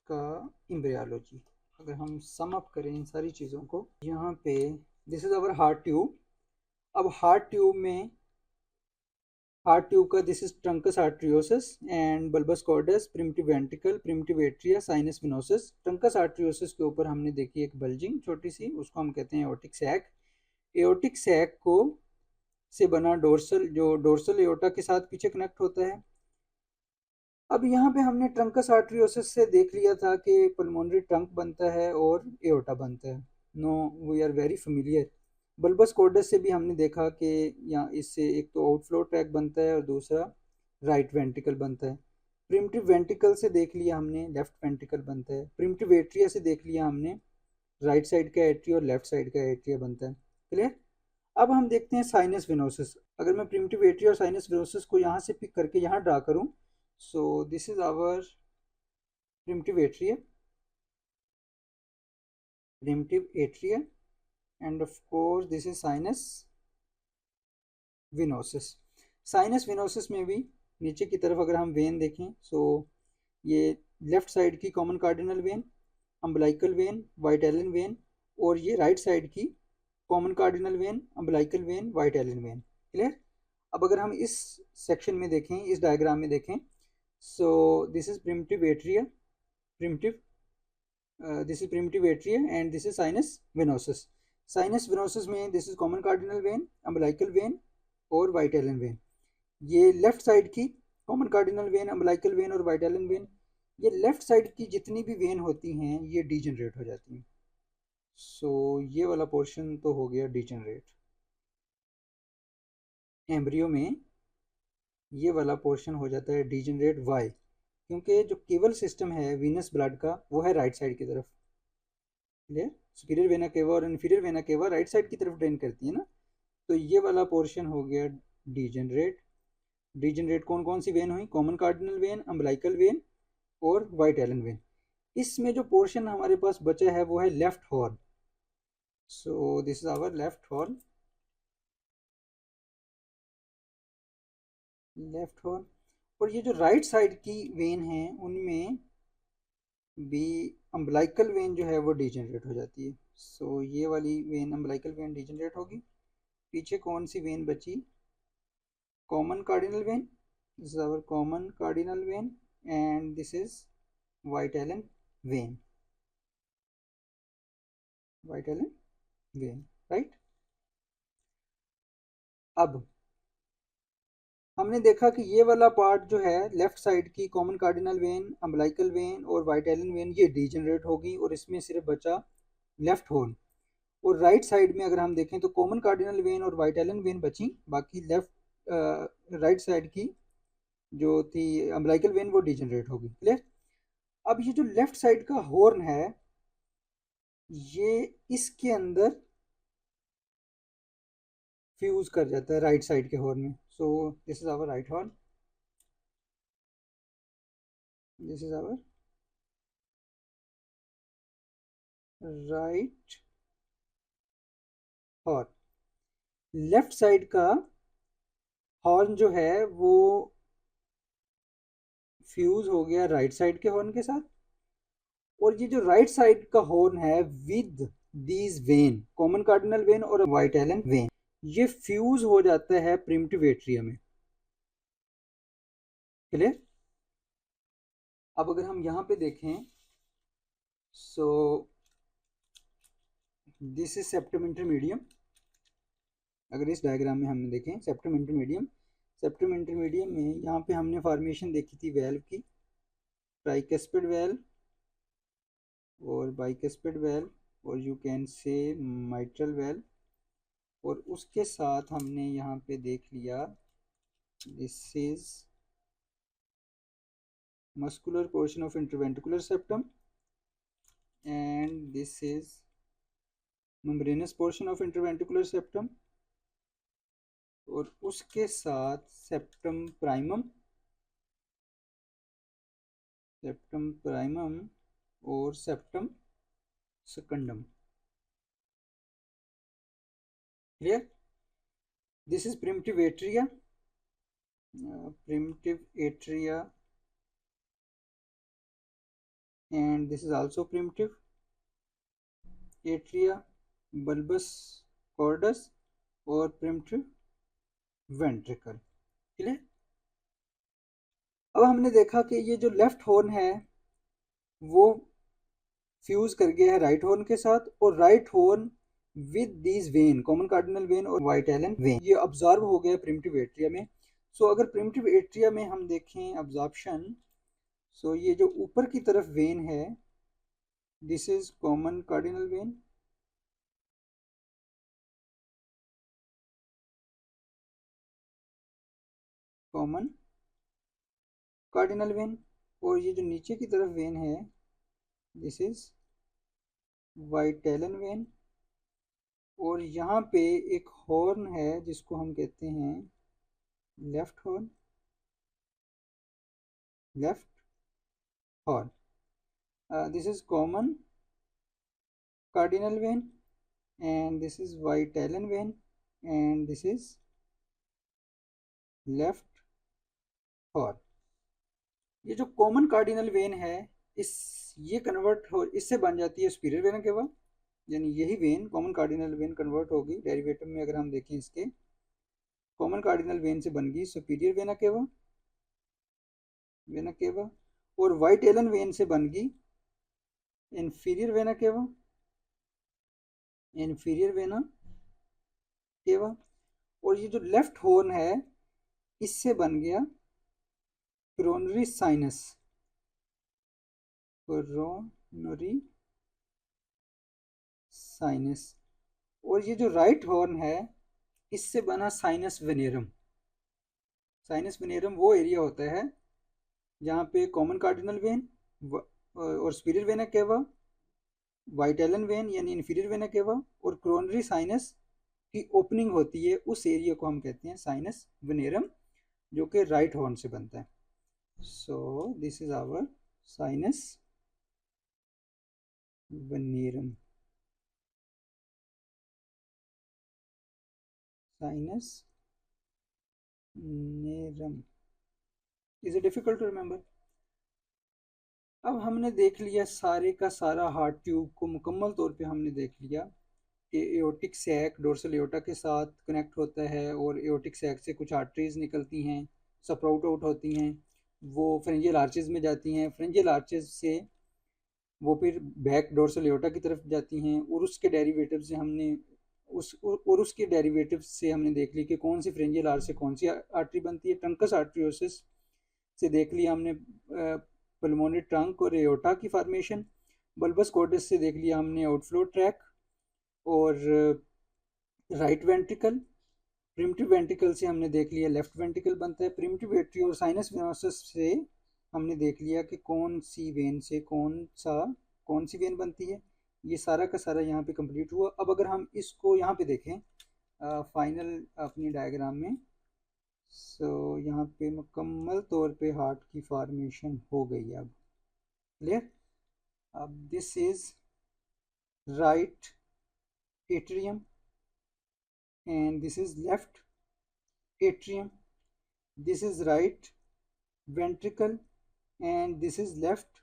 का एम्ब्रियोलॉजी। अगर हम सम अप करें इन सारी चीज़ों को, यहाँ पे this is our heart tube. अब हार्ट ट्यूब में हार्ट ट्यूब का this is truncus arteriosus and bulbus cordis, primitive ventricle, primitive atria, sinus venosus. Truncus arteriosus के ऊपर हमने देखी एक बल्जिंग छोटी सी, उसको हम कहते हैं एओर्टिक सैक। एओर्टिक सैक को से बना डोर्सल, जो डोर्सल एओर्टा के साथ पीछे कनेक्ट होता है। अब यहाँ पे हमने ट्रंकस आर्टरियोसिस से देख लिया था कि पल्मोनरी ट्रंक बनता है और एओर्टा बनता है। No, we are very familiar. Bulbus cordis से भी हमने देखा कि यहाँ इससे एक तो आउटफ्लो ट्रैक बनता है और दूसरा राइट वेंट्रिकल बनता है। प्रिमिटिव वेंट्रिकल से देख लिया हमने लेफ्ट वेंट्रिकल बनता है। प्रिमिटिव एट्रिया से देख लिया हमने राइट साइड का एट्रिया और लेफ्ट साइड का एट्रिया बनता है। क्लियर? अब हम देखते हैं साइनस विनोसिस। अगर मैं प्रिमिटिव एट्रिया और साइनस विनोसिस को यहाँ से पिक करके यहाँ ड्रा करूँ, so this is our primitive atria, and of course this is sinus venosus। Sinus venosus में भी नीचे की तरफ अगर हम वेन देखें, सो ये लेफ्ट साइड की common cardinal vein, umbilical vein, vitelline vein, और ये राइट साइड की common cardinal vein, umbilical vein, vitelline vein. Clear? अब अगर हम इस सेक्शन में देखें, इस डायग्राम में देखें, so this is primitive atria, this is primitive atria and this is sinus venosus. Sinus venosus में this is common cardinal vein, umbilical vein और वाइट एलन वेन। ये लेफ्ट साइड की common cardinal vein, umbilical vein और vitelline vein, ये left side की जितनी भी when होती हैं ये डीजनरेट हो जाती हैं। सो ये वाला पोर्शन तो हो गया डीजनरेट। एम्ब्रियो में ये वाला पोर्शन हो जाता है डीजनरेट। वाई? क्योंकि जो केवल सिस्टम है वीनस ब्लड का वो है राइट साइड की तरफ। क्लियर? सुपीरियर वेना केवा और inferior vena cava right side की तरफ ड्रेन करती है ना, तो ये वाला पोर्शन हो गया डीजनरेट। डीजनरेट कौन कौन सी वेन हुई? Common cardinal vein, umbilical vein और वाइट एलन वेन। इसमें जो पोर्शन हमारे पास बचा है वो है left horn. So this is our left horn, left horn. और ये जो राइट साइड की वेन है उनमें भी अम्बलाइकल वेन जो है वो डीजनरेट हो जाती है। सो ये वाली वेन अम्बलाइकल वेन डीजनरेट होगी। पीछे कौन सी वेन बची? Common cardinal vein, this is our common cardinal vein and this is vitelline vein, vitelline vein, right? अब हमने देखा कि ये वाला पार्ट जो है लेफ्ट साइड की common cardinal vein, umbilical vein और वाइट एलन वेन, ये डीजनरेट होगी और इसमें सिर्फ बचा लेफ्ट हॉर्न। और राइट साइड में अगर हम देखें तो कॉमन कार्डिनल वेन और वाइट एलन वेन बची, बाकी लेफ्ट, राइट साइड की जो थी अम्बलाइकल वेन वो डीजनरेट होगी। क्लियर? अब ये जो लेफ्ट साइड का हॉर्न है ये इसके अंदर फ्यूज कर जाता है राइट साइड के हॉर्न में। So this is our right horn, this is our right horn. Left side का हॉर्न जो है वो फ्यूज हो गया राइट साइड के हॉर्न के साथ, और ये जो राइट साइड का हॉर्न है with these when, common cardinal vein और वाइट एलन वेन, ये फ्यूज हो जाता है प्रिमिटिव एट्रिया में। क्लियर? अब अगर हम यहाँ पे देखें, सो दिस इज सेप्टम इंटरमीडियम। अगर इस डायग्राम में हम देखें सेप्टम इंटरमीडियम, सेप्टम इंटरमीडियम में यहाँ पे हमने फॉर्मेशन देखी थी वेल्व की, ट्राइकस्पिड वेल्व और बाइकस्पिड वेल्व, और you can say mitral valve, और उसके साथ हमने यहाँ पे देख लिया this is muscular portion of interventricular septum and this is membranous portion of interventricular septum, और उसके साथ सेप्टम प्राइमम, सेप्टम प्राइमम और septum secundum. Clear? This is primitive atria, primitive atria, and this is also primitive atria, bulbous cordus और primitive ventricle। Clear? अब हमने देखा कि ये जो लेफ्ट हॉर्न है वो फ्यूज कर गया है राइट हॉर्न के साथ, और right horn with these when, common cardinal vein और वाइट एलन वेन, ये ऑब्जर्व हो गया प्रिमिटिव एट्रिया में। सो अगर प्रिमिटिव एट्रिया में हम देखें ऑब्जर्प्शन, सो ये जो ऊपर की तरफ वेन है this is common cardinal vein, common cardinal vein, और ये जो नीचे की तरफ वेन है this is vitelline vein, और यहाँ पे एक हॉर्न है जिसको हम कहते हैं left horn, left horn, this is common cardinal vein and this is white allen vein and this is left horn। ये जो कॉमन कार्डिनल वेन है इस ये कन्वर्ट हो, इससे बन जाती है सुपीरियर वेना केवा, यानी यही when common cardinal when convert होगी डेरिवेटिव में। अगर हम देखें इसके कॉमन कार्डिनल वेन से बन गई सुपीरियर वेना केवा, वेना केवा, और वाइट एलन वेन से बन गई इंफीरियर वेना केवा, इंफीरियर वेना केवा, और ये जो लेफ्ट हॉर्न है इससे बन गया कोरोनरी साइनस, कोरोनरी साइनस, और ये जो राइट हॉर्न है इससे बना साइनस वेनेरम। साइनस वेनेरम वो एरिया होता है जहाँ पे कॉमन कार्डिनल वेन और superior vena cava, vitelline vein यानी इंफीरियर वेना केवा और कोरोनरी साइनस की ओपनिंग होती है, उस एरिया को हम कहते हैं साइनस वेनेरम, जो कि राइट हॉर्न से बनता है। So this is our sinus venarum, sinus venarum. Is it difficult to remember? अब हमने देख लिया सारे का सारा हार्ट ट्यूब को मुकम्मल तौर पे हमने देख लिया कि एओर्टिक सैक डोर्सल एओर्टा के साथ कनेक्ट होता है, और एओर्टिक सैक से कुछ आर्टरीज निकलती हैं, स्प्राउट आउट होती हैं, वो फ्रेंजियल आर्चेज में जाती हैं, फ्रेंजियल आर्चेज से वो फिर बैक डोर्सल एओर्टा की तरफ जाती हैं, और उसके डेरिवेटिव से हमने उसके डेरिवेटिव से हमने देख ली कि कौन सी फ्रेंजियल आर्च से कौन सी आर्टरी बनती है। ट्रंकस आर्टरियोसिस से देख लिया हमने पल्मोनरी ट्रंक और एओर्टा की फॉर्मेशन, बल्बस कॉर्डस से देख लिया हमने आउटफ्लो ट्रैक और राइट वेंट्रिकल, प्रिमिटिव वेंट्रिकल से हमने देख लिया लेफ्ट वेंट्रिकल बनता है, प्रिमिटिव एट्रिया और साइनस वेनोसस से हमने देख लिया कि कौन सी वेन से कौन सी वेन बनती है। ये सारा का सारा यहाँ पे कंप्लीट हुआ। अब अगर हम इसको यहाँ पे देखें फाइनल अपनी डायग्राम में, सो यहाँ पे मुकम्मल तौर पे हार्ट की फॉर्मेशन हो गई है। अब क्लियर। अब this is right atrium and this is left atrium. This is right ventricle and this is left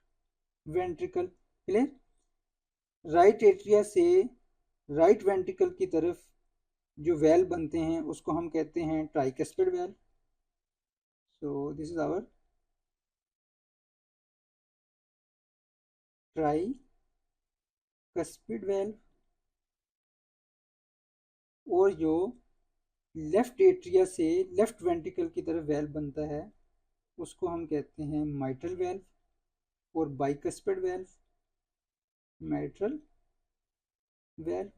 ventricle. clear। Right atria से राइट वेंट्रिकल की तरफ जो वेल बनते हैं उसको हम कहते हैं tricuspid valve. So this is our tricuspid valve. और जो लेफ्ट एट्रिया से लेफ्ट वेंट्रिकल की तरफ वेल्व बनता है उसको हम कहते हैं माइट्रल वेल्व और बाइकस्पिड वेल्व, माइट्रल वेल्व।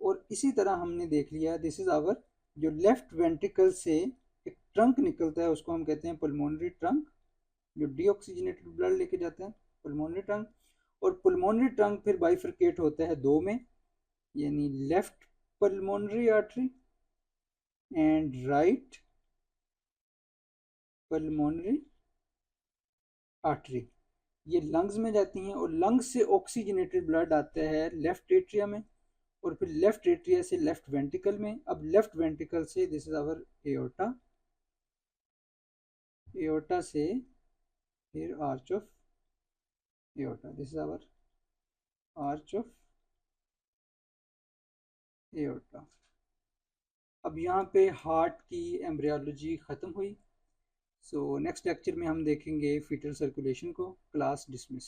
और इसी तरह हमने देख लिया, दिस इज आवर जो लेफ्ट वेंट्रिकल से एक ट्रंक निकलता है उसको हम कहते हैं पल्मोनरी ट्रंक, जो डीऑक्सीजनेटेड ब्लड लेके जाता है, पल्मोनरी ट्रंक। और पल्मोनरी ट्रंक फिर बाइफरकेट होता है दो में, यानी left pulmonary artery and right pulmonary artery. ये लंग्स में जाती हैं और लंग्स से ऑक्सीजनेटेड ब्लड आता है लेफ्ट एट्रिया में और फिर लेफ्ट एट्रिया से लेफ्ट वेंट्रिकल में। अब लेफ्ट वेंट्रिकल से this is our aorta, aorta से फिर arch of aorta, this is our arch of aorta. अब यहाँ पे हार्ट की एम्ब्रियोलॉजी ख़त्म हुई। सो नेक्स्ट लेक्चर में हम देखेंगे फीटल सर्कुलेशन को। Class dismiss.